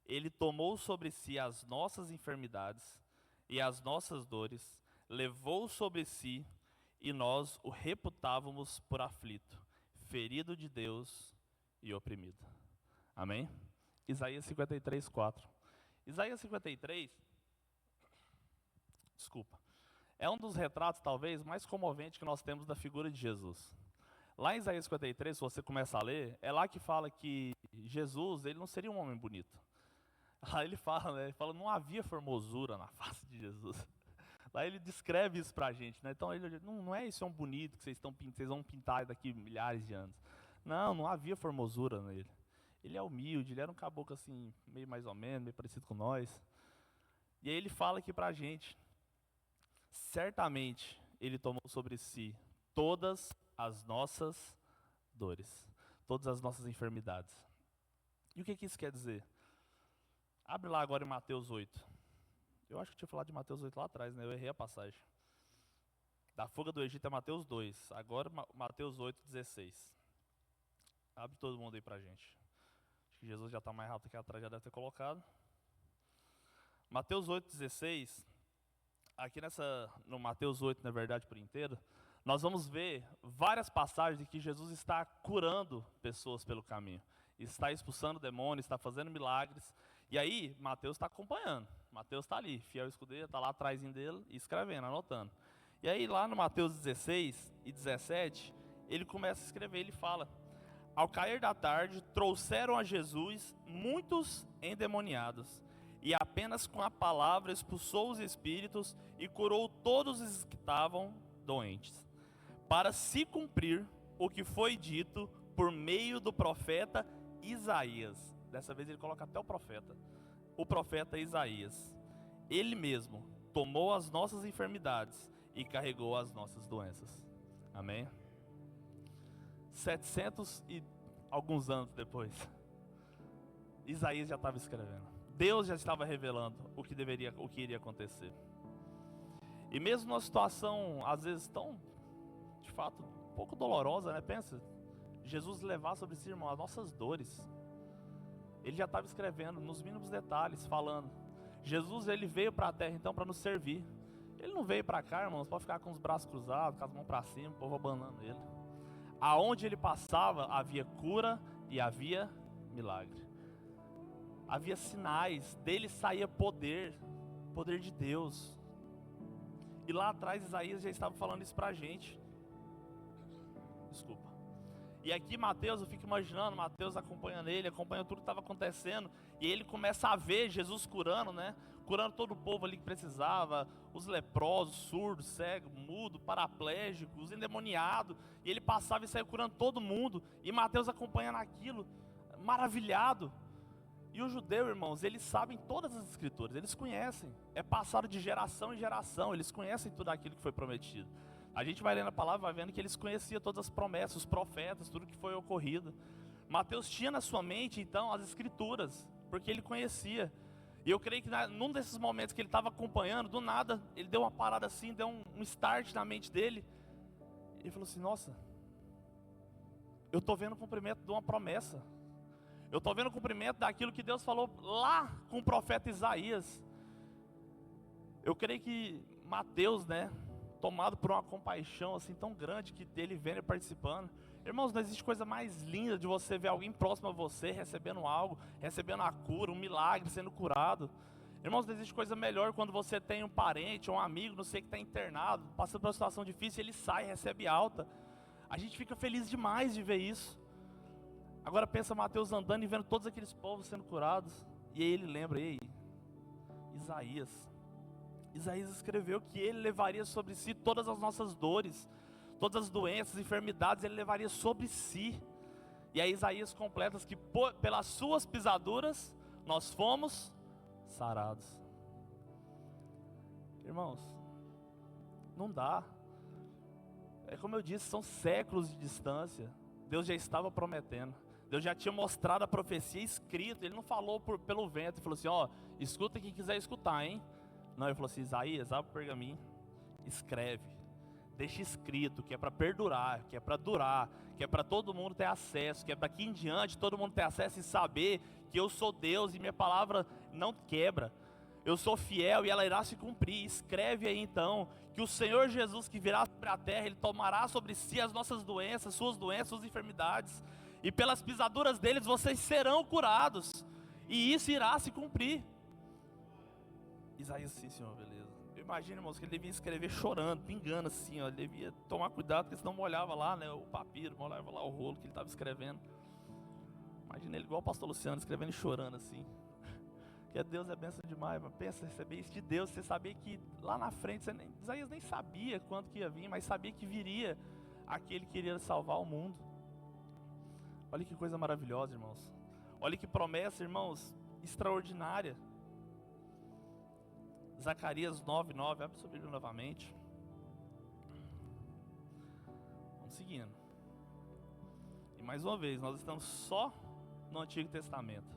ele tomou sobre si as nossas enfermidades e as nossas dores, levou sobre si, e nós o reputávamos por aflito, ferido de Deus e oprimido. Amém? Isaías 53:4. Isaías 53, é um dos retratos talvez mais comoventes que nós temos da figura de Jesus. Lá em Isaías 53, se você começa a ler, é lá que fala que Jesus, ele não seria um homem bonito. Lá ele fala, né? Ele fala, não havia formosura na face de Jesus. Lá ele descreve isso pra gente, né? Então ele não é esse homem bonito que vocês vão pintar daqui milhares de anos. Não havia formosura nele. Ele é humilde, ele era um caboclo assim, meio mais ou menos, meio parecido com nós. E aí ele fala aqui pra gente: certamente ele tomou sobre si todas as nossas dores, todas as nossas enfermidades. E o que isso quer dizer? Abre lá agora em Mateus 8. Eu acho que eu tinha falado de Mateus 8 lá atrás, né? Eu errei a passagem. Da fuga do Egito é Mateus 2. Agora Mateus 8:16. Abre todo mundo aí pra gente. Acho que Jesus já está mais rápido que atrás, já deve ter colocado. Mateus 8:16. Aqui no Mateus 8, na verdade, por inteiro, nós vamos ver várias passagens de que Jesus está curando pessoas pelo caminho. Está expulsando demônios, está fazendo milagres. E aí, Mateus está acompanhando. Mateus está ali, fiel escudeiro, está lá atrás dele, escrevendo, anotando. E aí, lá no Mateus 16 e 17, ele começa a escrever, ele fala: ao cair da tarde, trouxeram a Jesus muitos endemoniados, e apenas com a palavra expulsou os espíritos e curou todos os que estavam doentes, para se cumprir o que foi dito por meio do profeta Isaías. Dessa vez ele coloca até o profeta Isaías. Ele mesmo tomou as nossas enfermidades e carregou as nossas doenças. Amém? 700 e alguns anos depois, Isaías já estava escrevendo. Deus já estava revelando o que iria acontecer. E mesmo numa situação, às vezes, tão, de fato, um pouco dolorosa, né? Pensa, Jesus levar sobre si, irmão, as nossas dores. Ele já estava escrevendo nos mínimos detalhes, falando. Jesus, ele veio para a terra, então, para nos servir. Ele não veio para cá, irmãos, para ficar com os braços cruzados, com as mãos para cima, o povo abanando ele. Aonde ele passava, havia cura e havia milagre. Havia sinais, dele saía poder de Deus. E lá atrás Isaías já estava falando isso pra gente. Desculpa. E aqui Mateus, eu fico imaginando, Mateus acompanhando ele, acompanhando tudo que estava acontecendo. E ele começa a ver Jesus curando, né? Curando todo o povo ali que precisava. Os leprosos, surdos, cegos, mudos, paraplégicos, os endemoniados. E ele passava e saía curando todo mundo. E Mateus acompanhando aquilo, maravilhado. E o judeu, irmãos, eles sabem todas as escrituras, eles conhecem. É passado de geração em geração, eles conhecem tudo aquilo que foi prometido. A gente vai lendo a palavra, vai vendo que eles conheciam todas as promessas, os profetas, tudo que foi ocorrido. Mateus tinha na sua mente, então, as escrituras, porque ele conhecia. E eu creio que num desses momentos que ele estava acompanhando, do nada, ele deu uma parada assim, deu um start na mente dele. Ele falou assim: nossa, eu estou vendo o cumprimento de uma promessa. Eu estou vendo o cumprimento daquilo que Deus falou lá com o profeta Isaías. Eu creio que Mateus, né, tomado por uma compaixão assim tão grande que ele vendo e participando. Irmãos, não existe coisa mais linda de você ver alguém próximo a você recebendo algo, recebendo a cura, um milagre, sendo curado. Irmãos, não existe coisa melhor quando você tem um parente ou um amigo, não sei, que está internado, passando por uma situação difícil, ele sai, recebe alta. A gente fica feliz demais de ver isso. Agora pensa Mateus andando e vendo todos aqueles povos sendo curados. E aí ele lembra, ei, Isaías escreveu que ele levaria sobre si todas as nossas dores, todas as doenças, enfermidades, ele levaria sobre si. E aí Isaías completa que pelas suas pisaduras nós fomos sarados. Irmãos, não dá. É como eu disse, são séculos de distância. Deus já estava prometendo. Deus já tinha mostrado a profecia escrita. Ele não falou pelo vento. Ele falou assim, ó, escuta quem quiser escutar, hein? Não, ele falou assim, Isaías, abre o pergaminho, escreve. Deixa escrito, que é para perdurar, que é para durar, que é para todo mundo ter acesso, que é para que em diante todo mundo ter acesso e saber que eu sou Deus e minha palavra não quebra. Eu sou fiel e ela irá se cumprir. Escreve aí então, que o Senhor Jesus que virá sobre a terra, Ele tomará sobre si as nossas doenças, suas enfermidades. E pelas pisaduras deles vocês serão curados. E isso irá se cumprir. Isaías, sim, Senhor, beleza. Eu imagino, irmãos, que ele devia escrever chorando, pingando assim, ó. Ele devia tomar cuidado, porque senão molhava lá, né, o papiro, molhava lá o rolo que ele estava escrevendo. Imagina ele igual o pastor Luciano, escrevendo e chorando assim. Que Deus é bênção demais, mas pensa, receber isso de Deus, você saber que lá na frente, Isaías nem sabia quando que ia vir, mas sabia que viria aquele que iria salvar o mundo. Olha que coisa maravilhosa, irmãos. Olha que promessa, irmãos, extraordinária. Zacarias 9:9, abre sua Bíblia novamente. Vamos seguindo. E mais uma vez, nós estamos só no Antigo Testamento.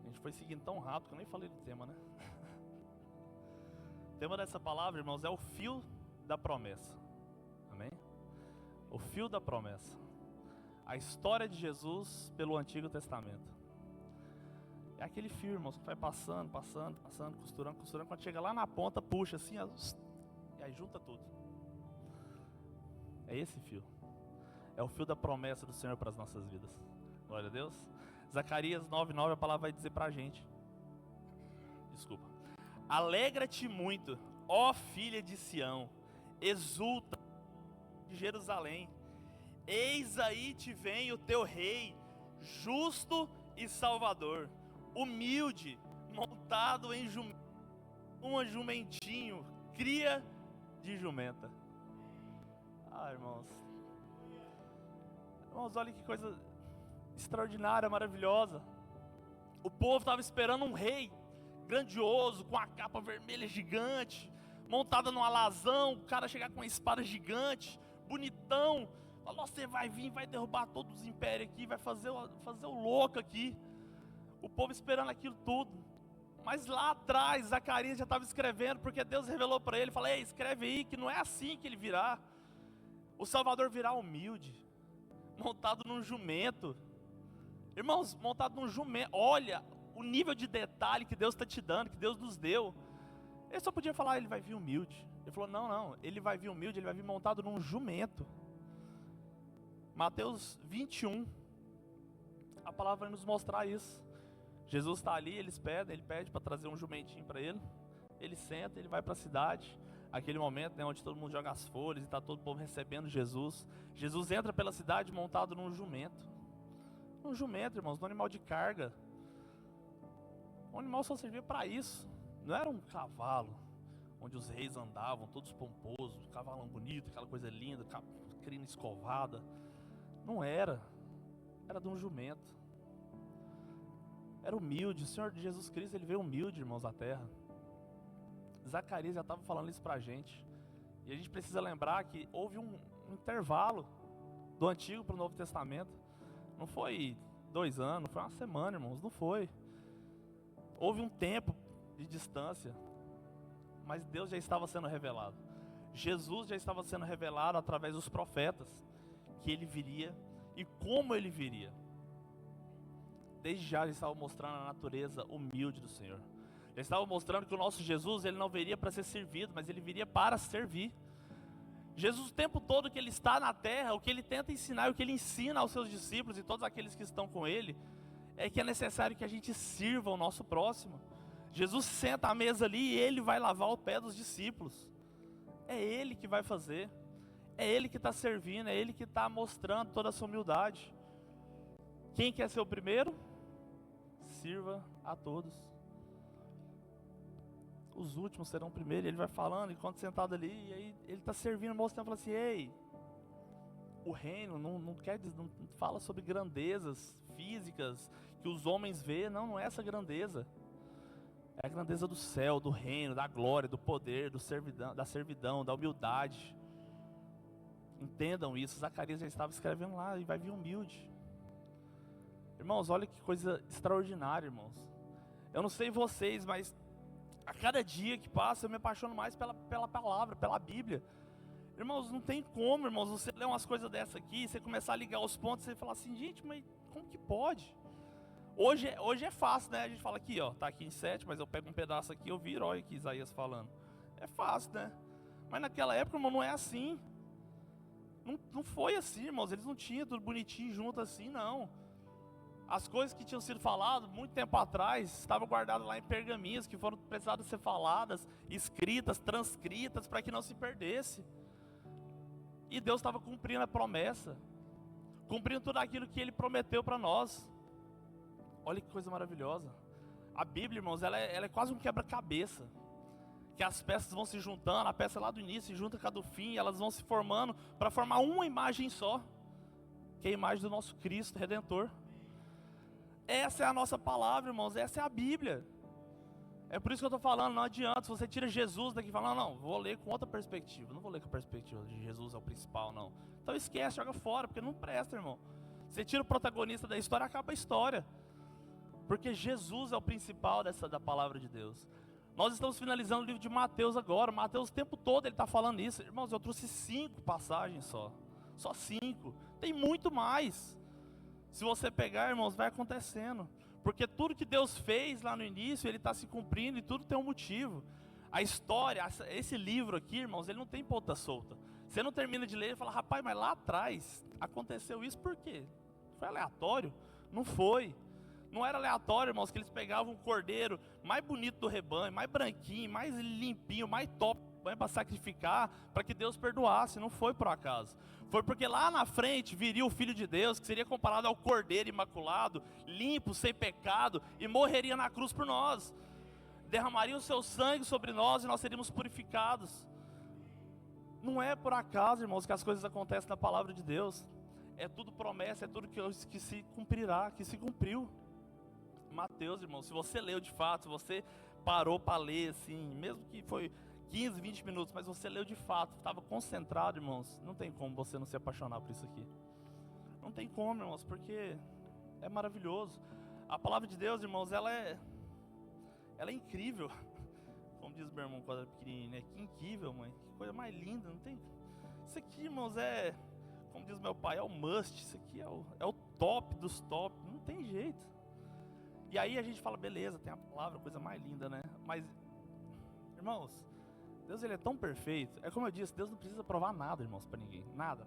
A gente foi seguindo tão rápido que eu nem falei do tema, né? O tema dessa palavra, irmãos, é o fio da promessa. Amém? O fio da promessa. A história de Jesus pelo Antigo Testamento. É aquele fio, irmãos, que vai passando, costurando. Quando chega lá na ponta, puxa assim, e aí junta tudo. É esse fio. É o fio da promessa do Senhor para as nossas vidas. Glória a Deus. Zacarias 9:9, a palavra vai dizer para a gente. Desculpa. Alegra-te muito, ó filha de Sião. Exulta, de Jerusalém. Eis aí te vem o teu rei, justo e salvador, humilde, montado em um jumentinho, cria de jumenta. Ah, irmãos. Irmãos, olha que coisa extraordinária, maravilhosa. O povo estava esperando um rei grandioso, com a capa vermelha gigante, montada num alazão, o cara chegar com uma espada gigante, bonitão. Falou, você vai vir, vai derrubar todos os impérios aqui, vai fazer o louco aqui. O povo esperando aquilo tudo. Mas lá atrás, Zacarias já estava escrevendo, porque Deus revelou para ele, falou, ei, escreve aí, que não é assim que ele virá. O Salvador virá humilde, montado num jumento. Irmãos, montado num jumento. Olha o nível de detalhe que Deus está te dando, que Deus nos deu. Ele só podia falar, ele vai vir humilde. Ele falou, não, ele vai vir humilde, ele vai vir montado num jumento. Mateus 21, a palavra vai nos mostrar isso. Jesus está ali, ele pede para trazer um jumentinho para ele. Ele senta, ele vai para a cidade. Aquele momento, né, onde todo mundo joga as folhas e está todo o povo recebendo Jesus. Jesus entra pela cidade montado num jumento. Um jumento, irmãos, num animal de carga. Um animal só servia para isso. Não era um cavalo, onde os reis andavam, todos pomposos, cavalão bonito, aquela coisa linda, crina escovada. Não era. Era de um jumento. Era humilde. O Senhor Jesus Cristo, Ele veio humilde, irmãos, à terra. Zacarias já estava falando isso para a gente. E a gente precisa lembrar que houve um intervalo do Antigo para o Novo Testamento. Não foi 2 anos, não foi uma semana, irmãos, não foi. Houve um tempo de distância, mas Deus já estava sendo revelado. Jesus já estava sendo revelado através dos profetas, que Ele viria e como Ele viria. Desde já Ele estava mostrando a natureza humilde do Senhor. Ele estava mostrando que o nosso Jesus, Ele não viria para ser servido, mas Ele viria para servir. Jesus, o tempo todo que Ele está na terra, o que Ele tenta ensinar e o que Ele ensina aos seus discípulos e todos aqueles que estão com Ele, é que é necessário que a gente sirva o nosso próximo. Jesus senta à mesa ali e Ele vai lavar o pé dos discípulos. É Ele que vai fazer. É Ele que está servindo, é Ele que está mostrando toda a sua humildade. Quem quer ser o primeiro? Sirva a todos. Os últimos serão primeiro. Ele vai falando, enquanto sentado ali, e aí Ele está servindo, mostrando, falando assim, ei, o o reino não fala sobre grandezas físicas que os homens vê, não é essa grandeza. É a grandeza do céu, do reino, da glória, do poder, da servidão, da humildade. Entendam isso. Zacarias já estava escrevendo lá, e vai vir humilde. Irmãos, olha que coisa extraordinária, irmãos. Eu não sei vocês, mas a cada dia que passa eu me apaixono mais pela palavra, pela Bíblia. Irmãos, não tem como, irmãos, você ler umas coisas dessa aqui, você começar a ligar os pontos, você falar assim, gente, mas como que pode? Hoje é fácil, né? A gente fala aqui, ó, tá aqui em 7, mas eu pego um pedaço aqui, eu viro, olha aqui Isaías falando. É fácil, né? Mas naquela época, irmão, não é assim. Não foi assim, irmãos, eles não tinham tudo bonitinho junto assim, não. As coisas que tinham sido faladas muito tempo atrás estavam guardadas lá em pergaminhos que foram precisadas ser faladas, escritas, transcritas, para que não se perdesse. E Deus estava cumprindo a promessa, cumprindo tudo aquilo que Ele prometeu para nós. Olha que coisa maravilhosa. A Bíblia, irmãos, ela é quase um quebra-cabeça, que as peças vão se juntando, a peça lá do início se junta com a do fim, e elas vão se formando para formar uma imagem só, que é a imagem do nosso Cristo Redentor. Essa é a nossa palavra, irmãos, essa é a Bíblia. É por isso que eu estou falando, não adianta, se você tira Jesus daqui e fala, não, vou ler com outra perspectiva, não vou ler com a perspectiva de Jesus é o principal, não. Então esquece, joga fora, porque não presta, irmão. Você tira o protagonista da história, acaba a história. Porque Jesus é o principal da palavra de Deus. Nós estamos finalizando o livro de Mateus agora, Mateus o tempo todo ele está falando isso. Irmãos, eu trouxe 5 passagens só 5, tem muito mais. Se você pegar, irmãos, vai acontecendo. Porque tudo que Deus fez lá no início, Ele está se cumprindo e tudo tem um motivo. A história, esse livro aqui, irmãos, ele não tem ponta solta. Você não termina de ler e fala, rapaz, mas lá atrás aconteceu isso por quê? Foi aleatório? Não foi. Não era aleatório, irmãos, que eles pegavam um cordeiro mais bonito do rebanho, mais branquinho, mais limpinho, mais top para sacrificar, para que Deus perdoasse. Não foi por acaso. Foi porque lá na frente viria o Filho de Deus, que seria comparado ao cordeiro imaculado, limpo, sem pecado, e morreria na cruz por nós. Derramaria o seu sangue sobre nós e nós seríamos purificados. Não é por acaso, irmãos, que as coisas acontecem na palavra de Deus. É tudo promessa, é tudo que se cumprirá, que se cumpriu. Mateus, irmão, se você leu de fato, se você parou para ler, assim, mesmo que foi 15, 20 minutos, mas você leu de fato, estava concentrado, irmãos, não tem como você não se apaixonar por isso aqui. Não tem como, irmãos, porque é maravilhoso. A palavra de Deus, irmãos, ela é incrível. Como diz meu irmão quando era pequenininho, né? Que incrível, mãe, que coisa mais linda, não tem... Isso aqui, irmãos, como diz meu pai, é o must, isso aqui é o top dos top, não tem jeito. E aí a gente fala, beleza, tem a palavra, coisa mais linda, né? Mas, irmãos, Deus ele é tão perfeito. É como eu disse, Deus não precisa provar nada, irmãos, para ninguém. Nada.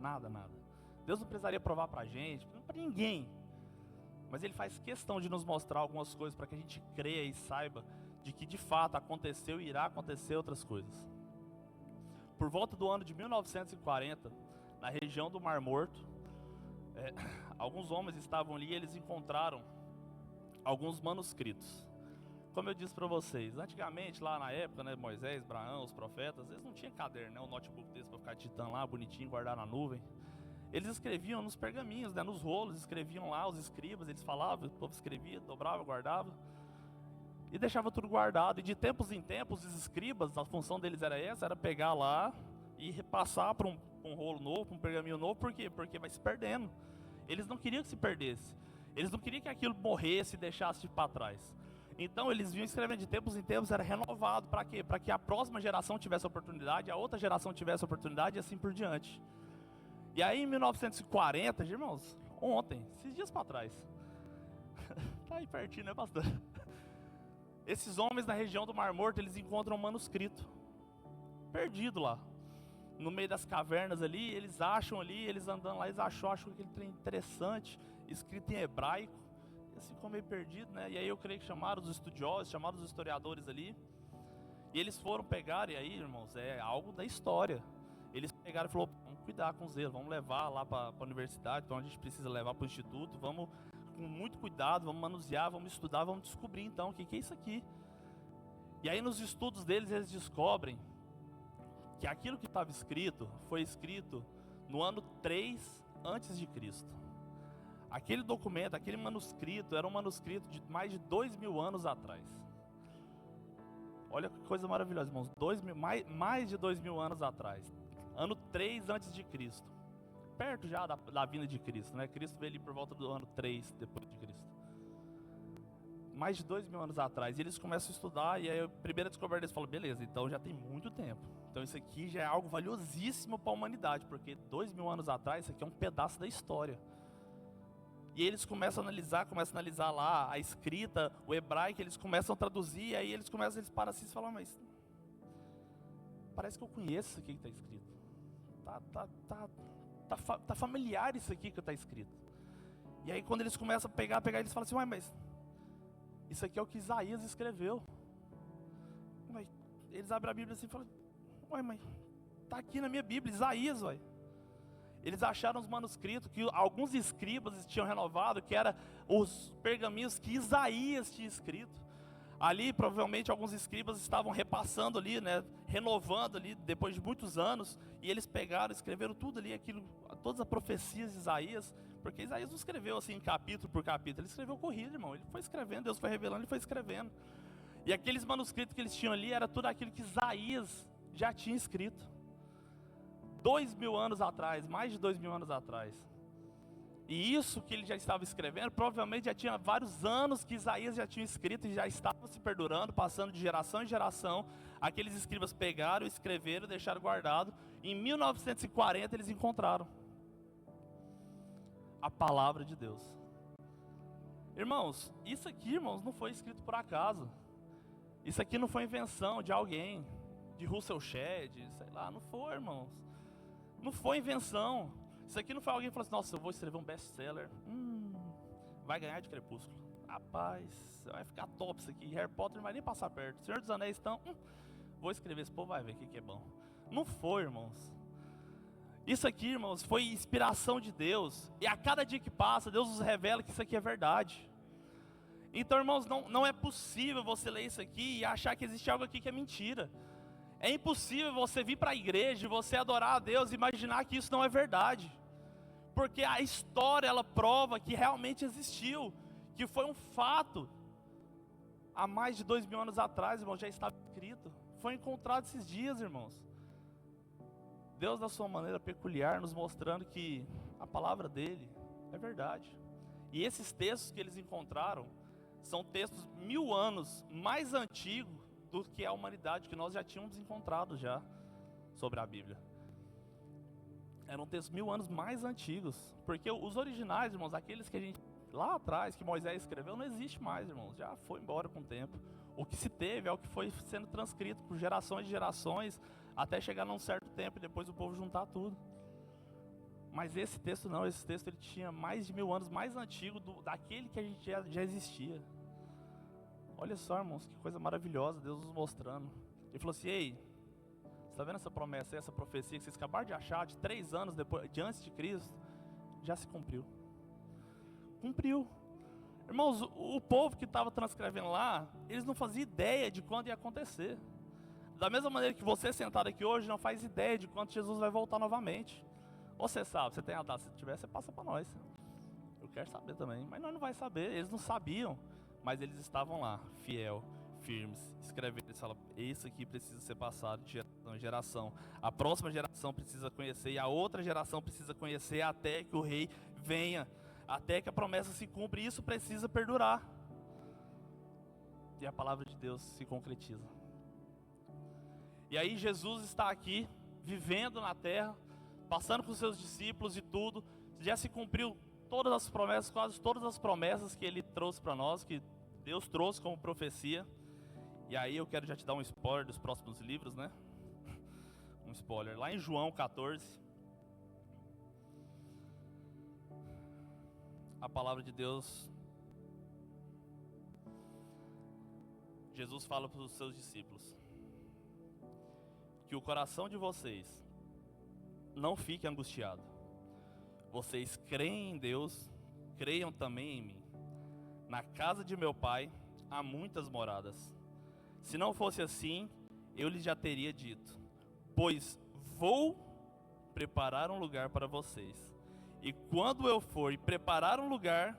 Deus não precisaria provar para a gente, para ninguém. Mas Ele faz questão de nos mostrar algumas coisas para que a gente creia e saiba de que de fato aconteceu e irá acontecer outras coisas. Por volta do ano de 1940, na região do Mar Morto, alguns homens estavam ali e eles encontraram alguns manuscritos. Como eu disse para vocês, antigamente lá na época, né, Moisés, Abraão, os profetas, eles não tinham caderno, né, um notebook desse para ficar digitando lá, bonitinho, guardar na nuvem. Eles escreviam nos pergaminhos, né, nos rolos, escreviam lá, os escribas, eles falavam, o povo escrevia, dobrava, guardava, e deixava tudo guardado. E de tempos em tempos, os escribas, a função deles era essa, era pegar lá e repassar para um rolo novo, para um pergaminho novo. Por quê? Porque vai se perdendo. Eles não queriam que se perdesse. Eles não queriam que aquilo morresse e deixasse para trás. Então eles vinham escrevendo de tempos em tempos, era renovado. Para quê? Para que a próxima geração tivesse oportunidade, a outra geração tivesse oportunidade e assim por diante. E aí em 1940, irmãos, ontem, esses dias para trás, tá aí pertinho, né, pastor? Esses homens na região do Mar Morto, eles encontram um manuscrito perdido lá, no meio das cavernas ali. Eles acham ali, eles andando lá, eles acham aquele trem interessante, escrito em hebraico, e assim como meio perdido, né? E aí eu creio que chamaram os estudiosos, chamaram os historiadores ali, e eles foram pegar, e aí, irmãos, é algo da história. Eles pegaram e falaram, vamos cuidar com eles, vamos levar lá para a universidade, para onde a gente precisa levar para o instituto, vamos com muito cuidado, vamos manusear, vamos estudar, vamos descobrir então o que é isso aqui. E aí nos estudos deles, eles descobrem que aquilo que estava escrito, foi escrito no ano 3 antes de Cristo. Aquele documento, aquele manuscrito, era um manuscrito de mais de 2.000 anos atrás. Olha que coisa maravilhosa, irmãos. Mais de 2.000 anos atrás. Ano 3 antes de Cristo. Perto já da vinda de Cristo, né? Cristo veio ali por volta do ano 3 depois de Cristo. Mais de 2.000 anos atrás. E eles começam a estudar, e aí a primeira descoberta deles fala, beleza, então já tem muito tempo. Então isso aqui já é algo valiosíssimo para a humanidade, porque 2.000 anos atrás, isso aqui é um pedaço da história. E eles começam a analisar lá a escrita, o hebraico, eles começam a traduzir, e aí eles param assim e falam, mas parece que eu conheço isso aqui que está escrito. Tá familiar isso aqui que está escrito. E aí quando eles começam a pegar, eles falam assim, ué, mas isso aqui é o que Isaías escreveu. Eles abrem a Bíblia assim e falam, ué, mas está aqui na minha Bíblia, Isaías, ué. Eles acharam os manuscritos que alguns escribas tinham renovado, que eram os pergaminhos que Isaías tinha escrito. Ali, provavelmente, alguns escribas estavam repassando ali, né, renovando ali, depois de muitos anos, e eles pegaram, escreveram tudo ali, todas as profecias de Isaías, porque Isaías não escreveu assim, capítulo por capítulo, ele escreveu corrido, irmão, ele foi escrevendo, Deus foi revelando, ele foi escrevendo. E aqueles manuscritos que eles tinham ali, era tudo aquilo que Isaías já tinha escrito. 2.000 anos atrás, mais de 2.000 anos atrás. E isso que ele já estava escrevendo, provavelmente já tinha vários anos que Isaías já tinha escrito e já estava se perdurando, passando de geração em geração. Aqueles escribas pegaram, escreveram, deixaram guardado. Em 1940 eles encontraram a palavra de Deus. Irmãos, isso aqui, irmãos, não foi escrito por acaso. Isso aqui não foi invenção de alguém, de Russell Shedd, sei lá, não foi, irmãos. Não foi invenção. Isso aqui não foi alguém que falou assim, nossa, eu vou escrever um best-seller. Vai ganhar de Crepúsculo. Rapaz, vai ficar top isso aqui. Harry Potter não vai nem passar perto. Senhor dos Anéis, então, vou escrever, esse povo vai ver o que é bom. Não foi, irmãos. Isso aqui, irmãos, foi inspiração de Deus. E a cada dia que passa, Deus nos revela que isso aqui é verdade. Então, irmãos, não é possível você ler isso aqui e achar que existe algo aqui que é mentira. É impossível você vir para a igreja e você adorar a Deus e imaginar que isso não é verdade. Porque a história, ela prova que realmente existiu, que foi um fato. Há mais de 2.000 anos atrás, irmãos, já estava escrito. Foi encontrado esses dias, irmãos. Deus, da sua maneira peculiar, nos mostrando que a palavra dele é verdade. E esses textos que eles encontraram, são textos 1.000 anos mais antigos do que a humanidade, que nós já tínhamos encontrado já sobre a Bíblia. Eram textos 1.000 anos mais antigos, porque os originais, irmãos, aqueles que a gente, lá atrás, que Moisés escreveu, não existe mais, irmãos, já foi embora com o tempo. O que se teve é o que foi sendo transcrito por gerações e gerações, até chegar num certo tempo e depois o povo juntar tudo. Mas esse texto não, esse texto ele tinha mais de 1.000 anos mais antigo daquele que a gente já existia. Olha só, irmãos, que coisa maravilhosa, Deus nos mostrando. Ele falou assim, ei, você está vendo essa promessa, essa profecia que vocês acabaram de achar, de 3 anos depois, de antes de Cristo, já se cumpriu. Cumpriu. Irmãos, o povo que estava transcrevendo lá, eles não faziam ideia de quando ia acontecer. Da mesma maneira que você sentado aqui hoje não faz ideia de quando Jesus vai voltar novamente. Ou você sabe, você tem a data, se tiver, você passa para nós. Eu quero saber também, mas nós não vai saber, eles não sabiam. Mas eles estavam lá, fiel, firmes, escrevendo. Eles falam, isso aqui precisa ser passado de geração em geração. A próxima geração precisa conhecer e a outra geração precisa conhecer até que o rei venha, até que a promessa se cumpra. E isso precisa perdurar. E a palavra de Deus se concretiza. E aí Jesus está aqui, vivendo na terra, passando com os seus discípulos e tudo. Já se cumpriu todas as promessas, quase todas as promessas que ele trouxe para nós, que Deus trouxe como profecia. E aí eu quero já te dar um spoiler dos próximos livros, né? Um spoiler, lá em João 14, a palavra de Deus, Jesus fala para os seus discípulos, que o coração de vocês não fique angustiado. Vocês creem em Deus, creiam também em mim. Na casa de meu pai há muitas moradas. Se não fosse assim, eu lhes já teria dito, pois vou preparar um lugar para vocês. E quando eu for e preparar um lugar,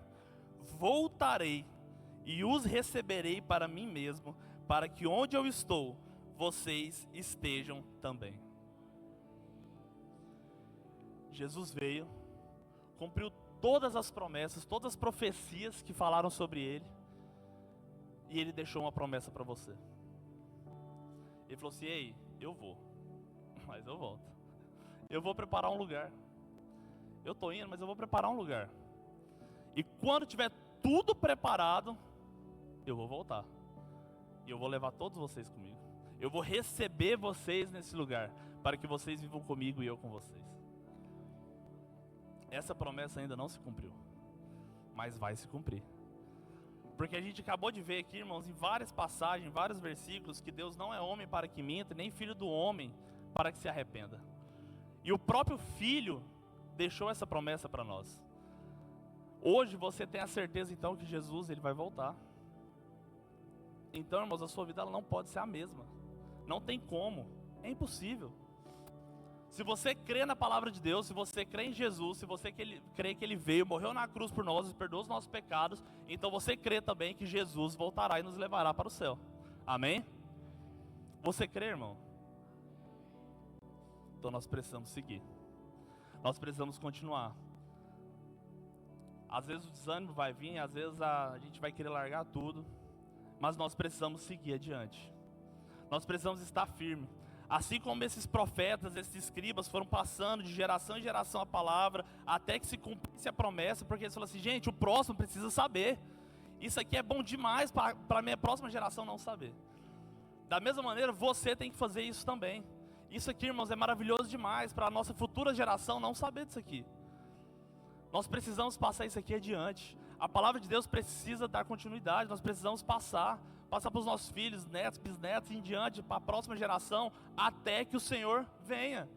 voltarei e os receberei para mim mesmo, para que onde eu estou, vocês estejam também. Jesus veio, cumpriu todas as promessas, todas as profecias que falaram sobre ele, e ele deixou uma promessa para você. Ele falou assim: ei, eu vou, mas eu volto. Eu vou preparar um lugar. Eu estou indo, mas eu vou preparar um lugar. E quando tiver tudo preparado, eu vou voltar. E eu vou levar todos vocês comigo. Eu vou receber vocês nesse lugar, para que vocês vivam comigo e eu com vocês. Essa promessa ainda não se cumpriu, mas vai se cumprir. Porque a gente acabou de ver aqui, irmãos, em várias passagens, em vários versículos, que Deus não é homem para que minta, nem filho do homem para que se arrependa. E o próprio Filho deixou essa promessa para nós. Hoje você tem a certeza então que Jesus ele vai voltar. Então, irmãos, a sua vida ela não pode ser a mesma. Não tem como, é impossível. Se você crê na palavra de Deus, se você crê em Jesus, se você crê que Ele veio, morreu na cruz por nós e perdoou os nossos pecados, então você crê também que Jesus voltará e nos levará para o céu. Amém? Você crê, irmão? Então nós precisamos seguir. Nós precisamos continuar. Às vezes o desânimo vai vir, às vezes a gente vai querer largar tudo, mas nós precisamos seguir adiante. Nós precisamos estar firmes. Assim como esses profetas, esses escribas foram passando de geração em geração a palavra, até que se cumprisse a promessa, porque eles falaram assim: gente, o próximo precisa saber. Isso aqui é bom demais para a minha próxima geração não saber. Da mesma maneira, você tem que fazer isso também. Isso aqui, irmãos, é maravilhoso demais para a nossa futura geração não saber disso aqui. Nós precisamos passar isso aqui adiante. A palavra de Deus precisa dar continuidade, nós precisamos passar para os nossos filhos, netos, bisnetos e em diante, para a próxima geração, até que o Senhor venha.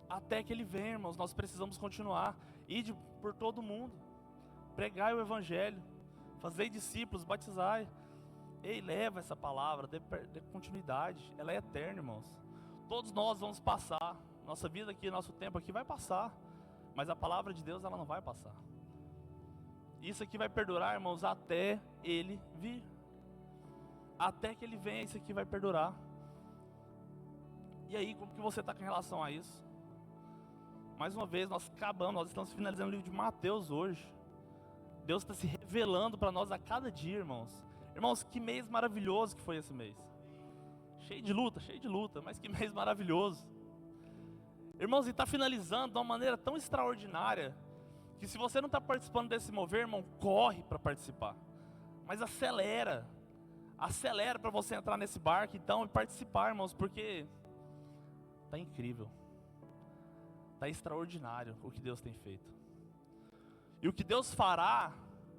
Até que Ele venha, irmãos, nós precisamos continuar. Ir por todo mundo, pregai o Evangelho, fazei discípulos, batizai. Ei, leva essa palavra, dê continuidade, ela é eterna, irmãos. Todos nós vamos passar, nossa vida aqui, nosso tempo aqui vai passar, mas a palavra de Deus ela não vai passar. Isso aqui vai perdurar, irmãos, até Ele vir. Até que Ele venha, isso aqui vai perdurar. E aí, como que você está com relação a isso? Mais uma vez, nós estamos finalizando o livro de Mateus hoje. Deus está se revelando para nós a cada dia, irmãos. Irmãos, que mês maravilhoso que foi esse mês. Cheio de luta, mas que mês maravilhoso. Irmãos, e está finalizando de uma maneira tão extraordinária, que se você não está participando desse mover, irmão, corre para participar. Mas acelera para você entrar nesse barco então e participar, irmãos, porque está incrível. Está extraordinário o que Deus tem feito. E o que Deus fará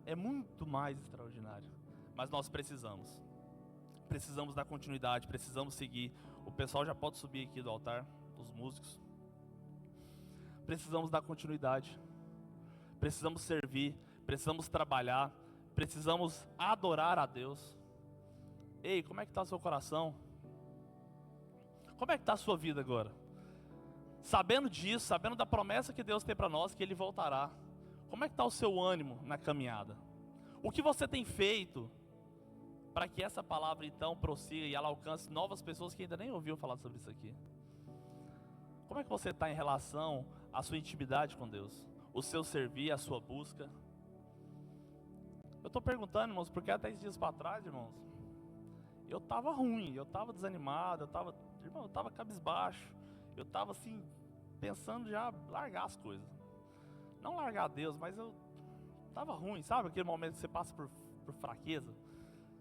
é muito mais extraordinário. Mas nós precisamos dar continuidade, precisamos seguir. O pessoal já pode subir aqui do altar, os músicos. Precisamos dar continuidade. Precisamos servir, precisamos trabalhar, precisamos adorar a Deus. Ei, como é que está o seu coração? Como é que está a sua vida agora? Sabendo disso, sabendo da promessa que Deus tem para nós, que Ele voltará. Como é que está o seu ânimo na caminhada? O que você tem feito para que essa palavra então prossiga e ela alcance novas pessoas que ainda nem ouviram falar sobre isso aqui? Como é que você está em relação à sua intimidade com Deus? O seu servir, a sua busca? Eu estou perguntando, irmãos, porque até esses dias para trás, irmãos, eu estava ruim, eu estava desanimado, eu estava cabisbaixo, eu estava assim, pensando já largar as coisas. Não largar Deus, mas eu estava ruim, sabe? Aquele momento que você passa por fraqueza,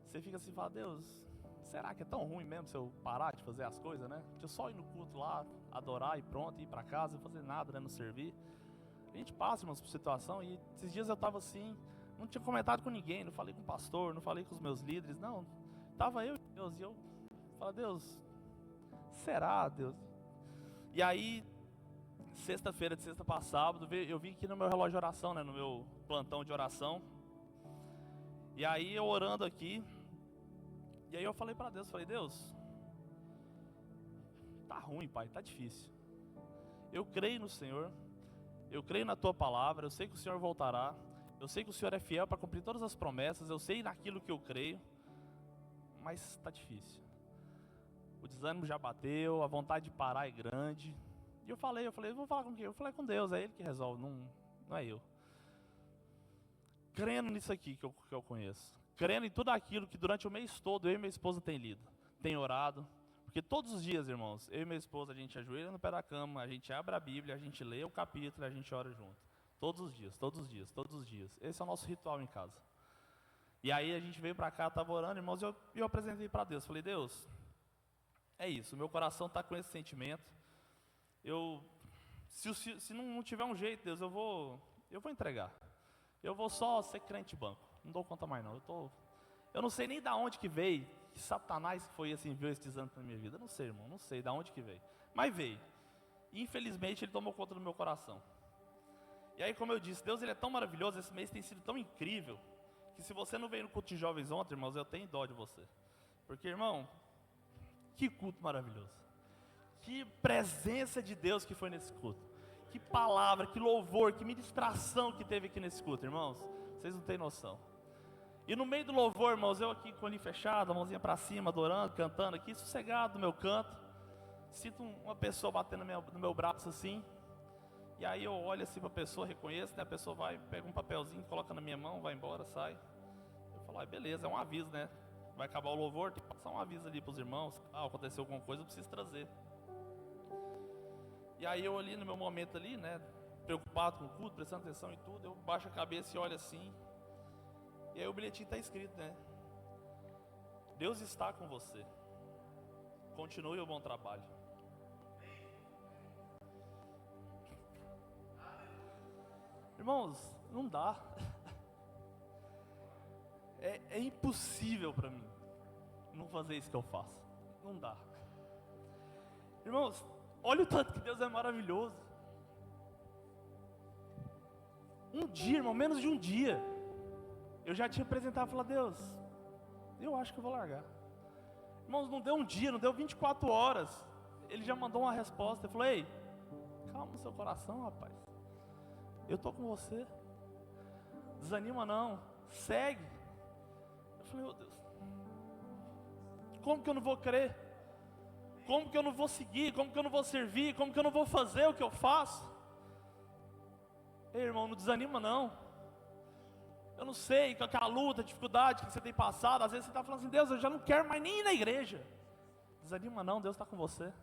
você fica assim, fala: Deus, será que é tão ruim mesmo se eu parar de fazer as coisas, né? Deixa eu só ir no culto lá, adorar e pronto, ir para casa, não fazer nada, né? Não servir. A gente passa, irmãos, por situação, e esses dias eu estava assim, não tinha comentado com ninguém, não falei com o pastor, não falei com os meus líderes, não. Estava eu e Deus, e eu falei: Deus, será, Deus? E aí, sexta-feira, de sexta para sábado, eu vim aqui no meu relógio de oração, né, no meu plantão de oração. E aí eu orando aqui, e aí eu falei para Deus, Deus, tá ruim, Pai, tá difícil. Eu creio no Senhor, eu creio na tua palavra, eu sei que o Senhor voltará, eu sei que o Senhor é fiel para cumprir todas as promessas, eu sei naquilo que eu creio, mas está difícil. O desânimo já bateu, a vontade de parar é grande. E eu falei, vou falar com quem? Eu falei com Deus, é Ele que resolve, não é eu. Crendo nisso aqui que eu conheço, crendo em tudo aquilo que durante o mês todo eu e minha esposa tem lido, tem orado, porque todos os dias, irmãos, eu e minha esposa, a gente ajoelha no pé da cama, a gente abre a Bíblia, a gente lê o capítulo, a gente ora junto. Todos os dias, todos os dias, todos os dias. Esse é o nosso ritual em casa. E aí a gente veio para cá, estava orando, irmãos, e eu apresentei para Deus. Falei, Deus, é isso, meu coração está com esse sentimento. Se não tiver um jeito, Deus, eu vou entregar. Eu vou só ser crente de banco. Não dou conta mais não. Eu não sei nem da onde que veio. Que Satanás foi assim, enviou esse desânimo na minha vida. Eu não sei, irmão, não sei da onde que veio. Mas veio. E infelizmente ele tomou conta do meu coração. E aí, como eu disse, Deus ele é tão maravilhoso, esse mês tem sido tão incrível, que se você não veio no culto de jovens ontem, irmãos, eu tenho dó de você. Porque, irmão, que culto maravilhoso. Que presença de Deus que foi nesse culto. Que palavra, que louvor, que ministração que teve aqui nesse culto, irmãos. Vocês não têm noção. E no meio do louvor, irmãos, eu aqui com o olho fechado, a mãozinha para cima, adorando, cantando aqui, sossegado no meu canto. Sinto uma pessoa batendo no meu braço assim. E aí eu olho assim para a pessoa, reconheço, né? A pessoa vai, pega um papelzinho, coloca na minha mão, vai embora, sai. Eu falo, beleza, é um aviso, né? Vai acabar o louvor, tem que passar um aviso ali para os irmãos. Aconteceu alguma coisa, eu preciso trazer. E aí eu ali no meu momento ali, né? Preocupado com o culto, prestando atenção em tudo, eu baixo a cabeça e olho assim. E aí o bilhetinho está escrito, né? Deus está com você. Continue o bom trabalho. Irmãos, não dá. É impossível para mim não fazer isso que eu faço. Não dá. Irmãos, olha o tanto que Deus é maravilhoso. Um dia, irmão, menos de um dia, eu já tinha apresentado e falado, Deus, eu acho que eu vou largar. Irmãos, não deu um dia, não deu 24 horas. Ele já mandou uma resposta. Ele falou, ei, calma no seu coração, rapaz. Eu estou com você. Desanima não. Segue. Eu falei, meu Deus, como que eu não vou crer? Como que eu não vou seguir? Como que eu não vou servir? Como que eu não vou fazer o que eu faço? Ei, irmão, não desanima não. Eu não sei, com aquela luta, dificuldade que você tem passado, às vezes você está falando assim, Deus, eu já não quero mais nem ir na igreja. Desanima não, Deus está com você.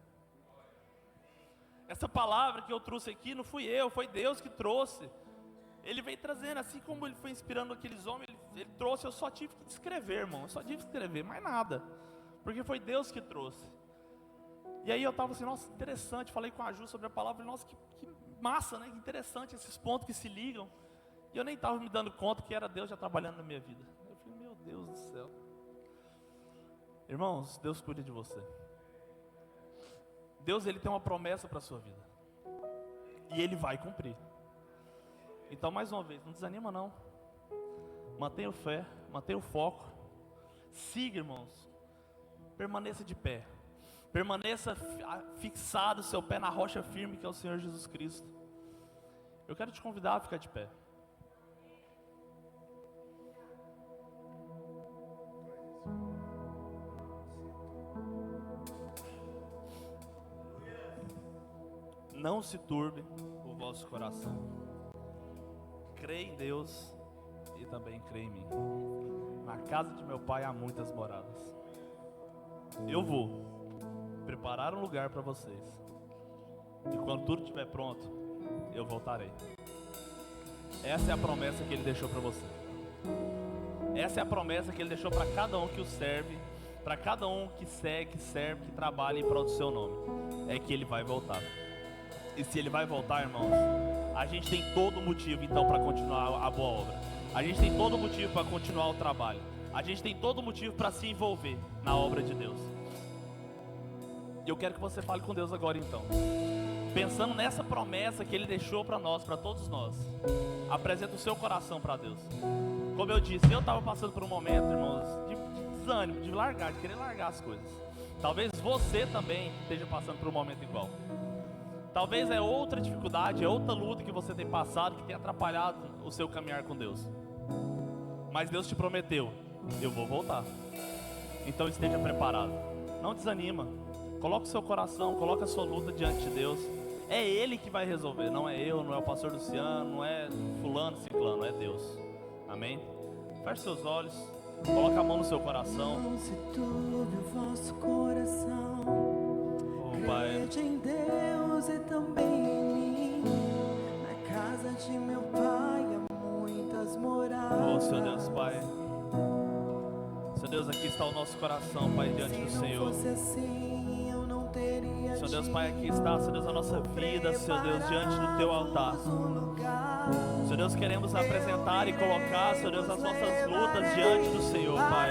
Essa palavra que eu trouxe aqui não fui eu, foi Deus que trouxe. Ele veio trazendo, assim como ele foi inspirando aqueles homens, ele trouxe, eu só tive que escrever, irmão, eu só tive que escrever, mais nada. Porque foi Deus que trouxe. E aí eu estava assim, nossa, interessante, falei com a Ju sobre a palavra, nossa, que massa, né, que interessante esses pontos que se ligam. E eu nem estava me dando conta que era Deus já trabalhando na minha vida. Eu falei, meu Deus do céu. Irmãos, Deus cuida de você. Deus, Ele tem uma promessa para a sua vida. E Ele vai cumprir. Então, mais uma vez, não desanima não. Mantenha fé, mantenha o foco. Siga, irmãos. Permaneça de pé. Permaneça fixado, seu pé na rocha firme que é o Senhor Jesus Cristo. Eu quero te convidar a ficar de pé. Não se turbe o vosso coração. Crê em Deus e também crê em mim. Na casa de meu pai há muitas moradas. Eu vou preparar um lugar para vocês. E quando tudo estiver pronto, eu voltarei. Essa é a promessa que Ele deixou para você. Essa é a promessa que Ele deixou para cada um que o serve, para cada um que segue, que serve, que trabalha em prol do seu nome. É que Ele vai voltar. E se Ele vai voltar, irmãos, a gente tem todo motivo então para continuar a boa obra. A gente tem todo motivo para continuar o trabalho. A gente tem todo motivo para se envolver na obra de Deus. E eu quero que você fale com Deus agora então. Pensando nessa promessa que Ele deixou para nós, para todos nós. Apresenta o seu coração para Deus. Como eu disse, eu estava passando por um momento, irmãos, de desânimo, de querer largar as coisas. Talvez você também esteja passando por um momento igual. Talvez é outra dificuldade, é outra luta que você tem passado, que tem atrapalhado o seu caminhar com Deus. Mas Deus te prometeu, eu vou voltar. Então esteja preparado. Não desanima. Coloca o seu coração, coloca a sua luta diante de Deus. É Ele que vai resolver, não é eu, não é o pastor Luciano, não é fulano, ciclano, é Deus. Amém? Feche seus olhos, coloca a mão no seu coração. Não se turbe o vosso coração. Oh, Pai. Crede em Deus e também em mim. Na casa de meu pai há muitas moradas. Oh, Senhor Deus, Pai. Senhor Deus, aqui está o nosso coração, Pai, diante do Senhor. Senhor Deus, Pai, aqui está, Senhor Deus, a nossa vida, Senhor Deus, diante do Teu altar. Senhor Deus, queremos apresentar e colocar, Senhor Deus, as nossas lutas diante do Senhor, Pai.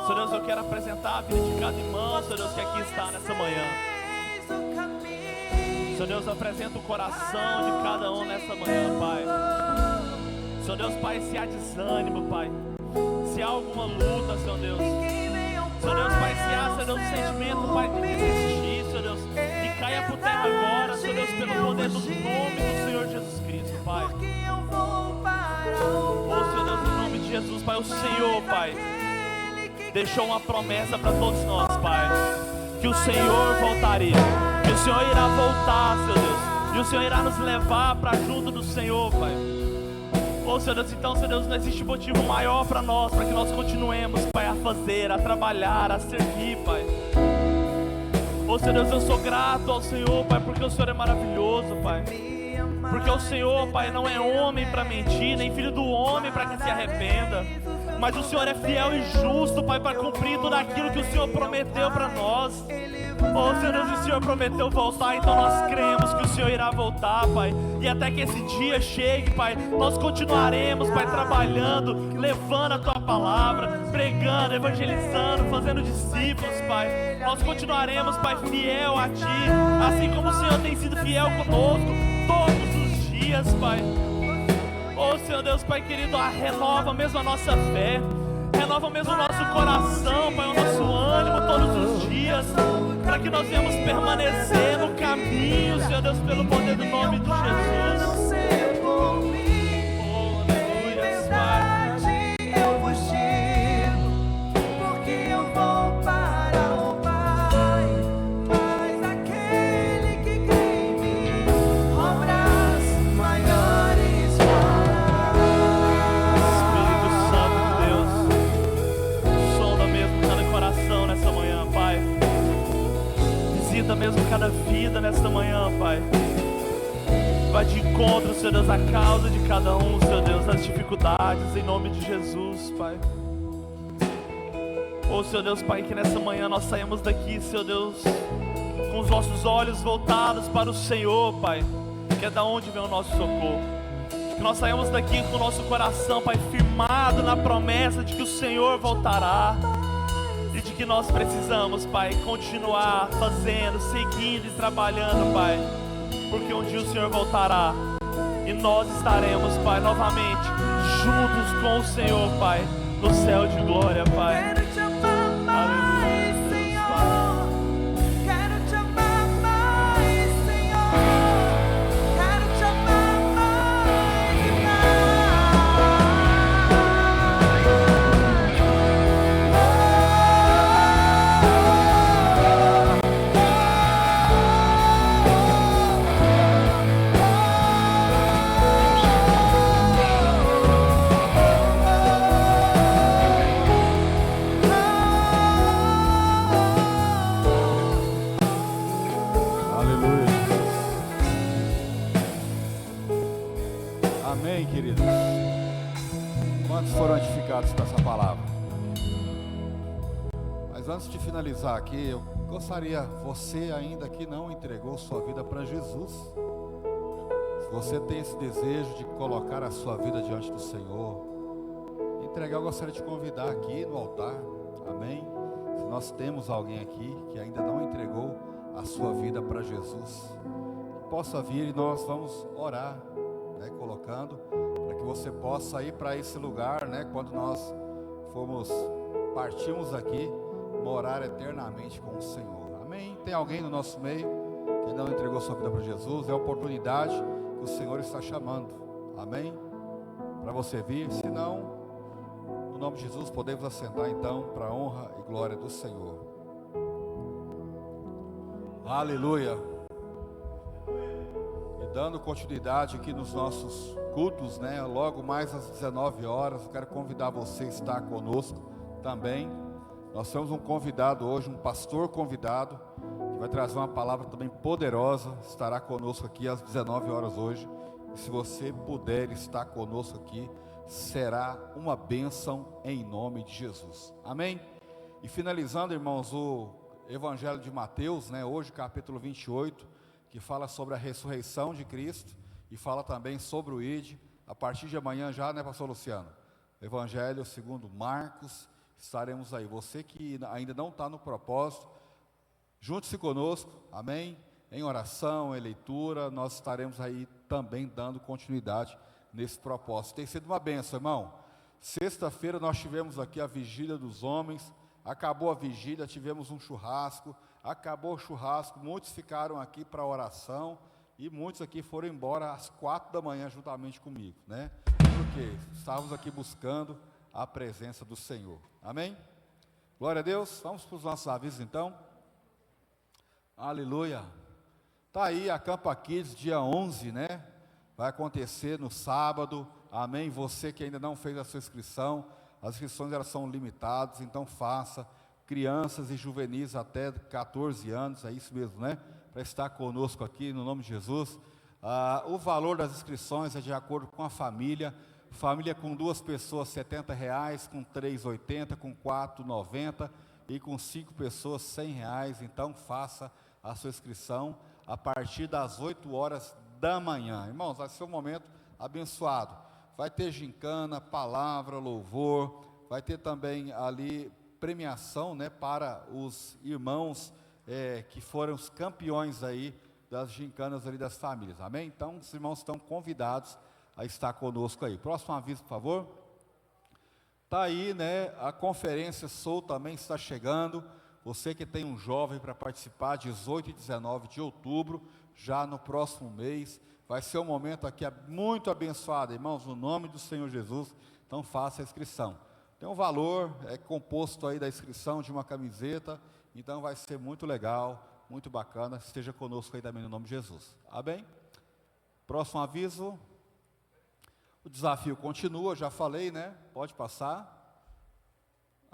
Senhor Deus, eu quero apresentar a vida de cada irmão, Senhor Deus, que aqui está nessa manhã. Senhor Deus, apresenta o coração de cada um nessa manhã, Pai. Senhor Deus, Pai, se há desânimo, Pai, se há alguma luta, Senhor Deus. Senhor Deus, Pai, se há, Senhor Deus, um sentimento, Pai, de desistir, Senhor Deus, que caia por terra agora, Senhor Deus, pelo poder do nome do Senhor Jesus Cristo, Pai. Oh, Senhor Deus, em nome de Jesus, Pai, o Senhor, Pai, deixou uma promessa para todos nós, Pai, que o Senhor voltaria, que o Senhor irá voltar, Senhor Deus, e o Senhor irá nos levar para junto do Senhor, Pai. Oh, Senhor Deus, então, Senhor Deus, não existe motivo maior para nós, para que nós continuemos, Pai, a fazer, a trabalhar, a servir, Pai. Oh, Senhor Deus, eu sou grato ao Senhor, Pai, porque o Senhor é maravilhoso, Pai. Porque o Senhor, Pai, não é homem para mentir, nem filho do homem para que se arrependa. Mas o Senhor é fiel e justo, Pai, para cumprir tudo aquilo que o Senhor prometeu para nós. Oh, Senhor Deus, o Senhor prometeu voltar, então nós cremos que o Senhor irá voltar, Pai. E até que esse dia chegue, Pai, nós continuaremos, Pai, trabalhando, levando a Tua palavra, pregando, evangelizando, fazendo discípulos, Pai. Nós continuaremos, Pai, fiel a Ti, assim como o Senhor tem sido fiel conosco todos os dias, Pai. Oh, Senhor Deus, Pai querido, renova mesmo a nossa fé, renova mesmo o nosso coração, Pai, o nosso ânimo todos os dias, para que nós venhamos permanecer no caminho, Senhor Deus, pelo poder do nome de Jesus. Oh, aleluia, Pai. Eu vos digo, porque eu vou para o Pai, mas aquele que crê em mim, obras maiores fará. Espírito Santo de Deus, sonda mesmo cada coração nessa manhã, Pai. Visita mesmo cada vida nesta manhã, Pai. Vai de encontro, Senhor Deus, a causa de cada um, Senhor Deus, as dificuldades, em nome de Jesus, Pai. Oh, Senhor Deus, Pai, que nessa manhã nós saímos daqui, Senhor Deus, com os nossos olhos voltados para o Senhor, Pai, que é da onde vem o nosso socorro. Que nós saímos daqui com o nosso coração, Pai, firmado na promessa de que o Senhor voltará. E de que nós precisamos, Pai, continuar fazendo, seguindo e trabalhando, Pai. Porque um dia o Senhor voltará e nós estaremos, Pai, novamente juntos com o Senhor, Pai, no céu de glória, Pai. Quero te amar mais, Senhor. Quero te amar mais, Senhor. Quero te amar mais e mais. Aleluia. Amém, queridos. Quantos foram edificados com essa palavra? Mas antes de finalizar aqui, eu gostaria, você ainda que não entregou sua vida para Jesus, se você tem esse desejo de colocar a sua vida diante do Senhor, entregar, eu gostaria de convidar aqui no altar, amém? Se nós temos alguém aqui que ainda não entregou a sua vida para Jesus, que possa vir e nós vamos orar, né, colocando, para que você possa ir para esse lugar, né, quando nós partimos aqui, morar eternamente com o Senhor, amém? Tem alguém no nosso meio ainda não entregou sua vida para Jesus, é a oportunidade que o Senhor está chamando, amém? Para você vir, se não, no nome de Jesus, podemos assentar então para a honra e glória do Senhor. Aleluia. E dando continuidade aqui nos nossos cultos, né? Logo mais às 19 horas, eu quero convidar você a estar conosco também. Nós temos um convidado hoje, um pastor convidado, que vai trazer uma palavra também poderosa, estará conosco aqui às 19 horas hoje. E se você puder estar conosco aqui, será uma bênção em nome de Jesus. Amém? E finalizando, irmãos, o Evangelho de Mateus, né, hoje capítulo 28, que fala sobre a ressurreição de Cristo e fala também sobre o ID, a partir de amanhã já, né, pastor Luciano? Evangelho segundo Marcos, estaremos aí. Você que ainda não está no propósito, junte-se conosco, amém? Em oração, em leitura, nós estaremos aí também dando continuidade nesse propósito. Tem sido uma bênção, irmão. Sexta-feira nós tivemos aqui a vigília dos homens. Acabou a vigília, tivemos um churrasco, acabou o churrasco, muitos ficaram aqui para oração e muitos aqui foram embora às 4 da manhã juntamente comigo, né? Porque estávamos aqui buscando a presença do Senhor, amém? Glória a Deus, vamos para os nossos avisos então. Aleluia. Está aí a Campa Kids, dia 11, né? Vai acontecer no sábado, amém? Você que ainda não fez a sua inscrição, as inscrições elas são limitadas, então faça. Crianças e juvenis até 14 anos, é isso mesmo, né? Para estar conosco aqui, no nome de Jesus. O valor das inscrições é de acordo com a família. Família com 2 pessoas, R$70, com 3, R$80, com 4, R$90 e com 5 pessoas, R$100. Então faça a sua inscrição a partir das 8 horas da manhã. Irmãos, vai ser um momento abençoado. Vai ter gincana, palavra, louvor, vai ter também ali premiação, né, para os irmãos que foram os campeões aí das gincanas ali das famílias, amém? Então os irmãos estão convidados a estar conosco aí. Próximo aviso, por favor. Está aí, né, a conferência Soul também está chegando. Você que tem um jovem para participar, 18 e 19 de outubro, já no próximo mês. Vai ser um momento aqui muito abençoado, irmãos, no nome do Senhor Jesus. Então faça a inscrição. Tem um valor, é composto aí da inscrição de uma camiseta. Então vai ser muito legal, muito bacana. Esteja conosco aí também no nome de Jesus. Amém? Próximo aviso. O desafio continua, já falei, né? Pode passar.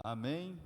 Amém.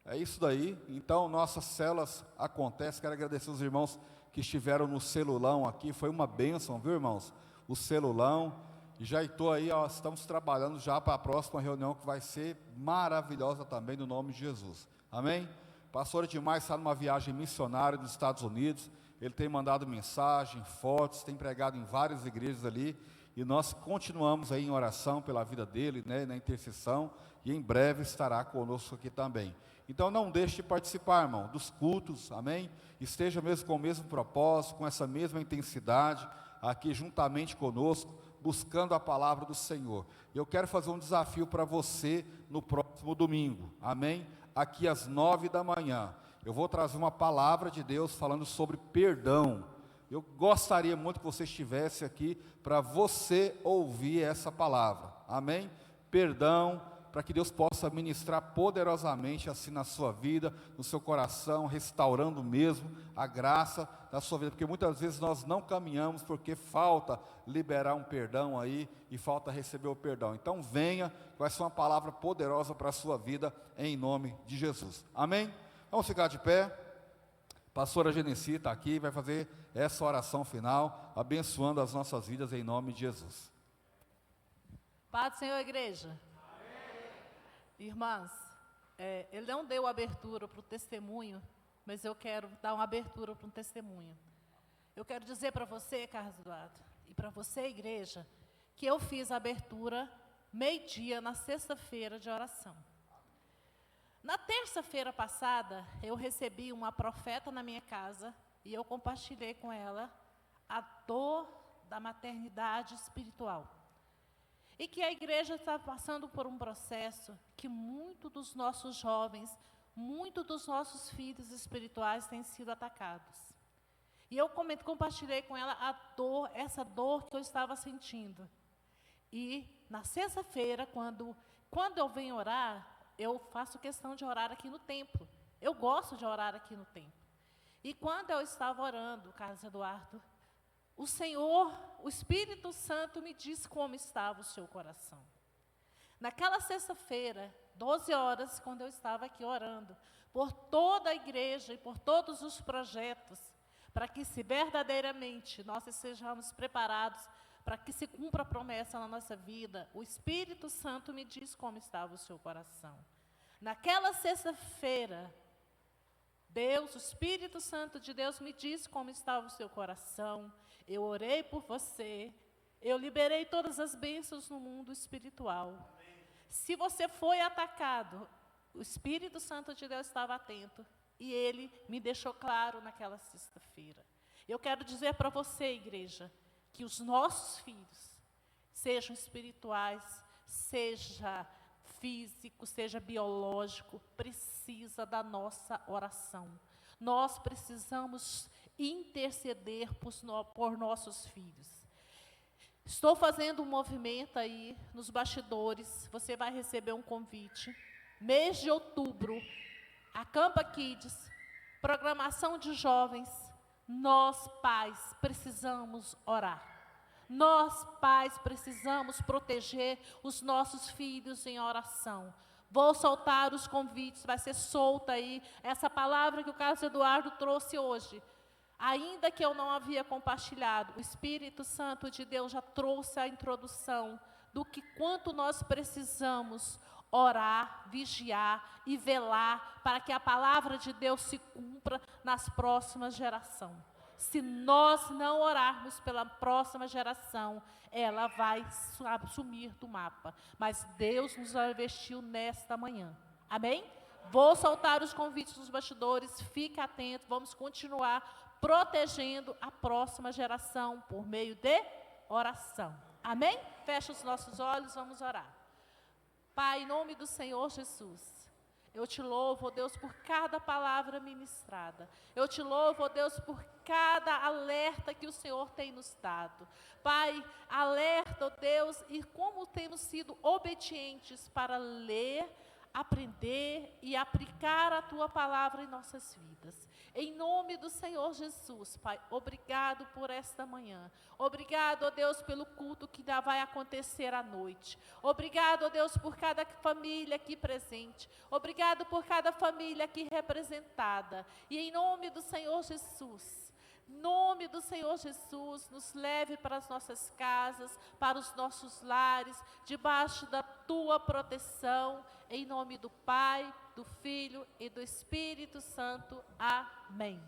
É isso daí. Então nossas células acontecem. Quero agradecer os irmãos que estiveram no celulão aqui, foi uma bênção, viu, irmãos? O celulão, e já estou aí, ó, estamos trabalhando já para a próxima reunião, que vai ser maravilhosa também, no nome de Jesus, amém? Pastor Edmar está numa viagem missionária dos Estados Unidos, ele tem mandado mensagem, fotos, tem pregado em várias igrejas ali, e nós continuamos aí em oração pela vida dele, né, na intercessão, e em breve estará conosco aqui também. Então não deixe de participar, irmão, dos cultos, amém? Esteja mesmo com o mesmo propósito, com essa mesma intensidade, aqui juntamente conosco, buscando a palavra do Senhor. Eu quero fazer um desafio para você no próximo domingo, amém? Aqui às 9 da manhã, eu vou trazer uma palavra de Deus falando sobre perdão. Eu gostaria muito que você estivesse aqui para você ouvir essa palavra, amém? Perdão, para que Deus possa ministrar poderosamente assim na sua vida, no seu coração, restaurando mesmo a graça da sua vida, porque muitas vezes nós não caminhamos porque falta liberar um perdão aí e falta receber o perdão. Então venha, vai ser uma palavra poderosa para a sua vida em nome de Jesus. Amém? Vamos ficar de pé. Pastora Genesi está aqui, vai fazer essa oração final, abençoando as nossas vidas em nome de Jesus. Paz do Senhor, igreja. Irmãs, ele não deu abertura para o testemunho, mas eu quero dar uma abertura para um testemunho. Eu quero dizer para você, Carlos Eduardo, e para você, igreja, que eu fiz a abertura meio-dia na sexta-feira de oração. Na terça-feira passada, eu recebi uma profeta na minha casa e eu compartilhei com ela a dor da maternidade espiritual. E que a igreja está passando por um processo que muitos dos nossos jovens, muitos dos nossos filhos espirituais têm sido atacados. E eu compartilhei com ela essa dor que eu estava sentindo. E na sexta-feira, quando eu venho orar, eu faço questão de orar aqui no templo. Eu gosto de orar aqui no templo. E quando eu estava orando, Carlos Eduardo, o Senhor, o Espírito Santo me disse como estava o seu coração. Naquela sexta-feira, 12 horas, quando eu estava aqui orando, por toda a igreja e por todos os projetos, para que se verdadeiramente nós estejamos preparados, para que se cumpra a promessa na nossa vida, o Espírito Santo me diz como estava o seu coração. Naquela sexta-feira, o Espírito Santo de Deus me disse como estava o seu coração, eu orei por você, eu liberei todas as bênçãos no mundo espiritual. Se você foi atacado, o Espírito Santo de Deus estava atento e Ele me deixou claro naquela sexta-feira. Eu quero dizer para você, igreja, que os nossos filhos, sejam espirituais, seja físico, seja biológico, precisa da oração. Nós precisamos interceder por nossos filhos. Estou fazendo um movimento aí nos bastidores, você vai receber um convite. Mês de outubro, Acampa Kids, programação de jovens, nós pais precisamos orar. Nós pais precisamos proteger os nossos filhos em oração. Vou soltar os convites, vai ser solta aí essa palavra que o Carlos Eduardo trouxe hoje. Ainda que eu não havia compartilhado, o Espírito Santo de Deus já trouxe a introdução do que quanto nós precisamos orar, vigiar e velar para que a palavra de Deus se cumpra nas próximas gerações. Se nós não orarmos pela próxima geração, ela vai sumir do mapa. Mas Deus nos investiu nesta manhã. Amém? Vou soltar os convites dos bastidores, fique atento, vamos continuar protegendo a próxima geração por meio de oração. Amém? Fecha os nossos olhos, vamos orar. Pai, em nome do Senhor Jesus, eu te louvo, ó Deus, por cada palavra ministrada. Eu te louvo, ó Deus, por cada alerta que o Senhor tem nos dado. Pai, alerta, ó Deus, e como temos sido obedientes para ler, aprender e aplicar a Tua palavra em nossas vidas. Em nome do Senhor Jesus, Pai, obrigado por esta manhã. Obrigado, ó Deus, pelo culto que ainda vai acontecer à noite. Obrigado, ó Deus, por cada família aqui presente. Obrigado por cada família aqui representada. E em nome do Senhor Jesus, nos leve para as nossas casas, para os nossos lares, debaixo da Tua proteção, em nome do Pai, do Filho e do Espírito Santo. Amém.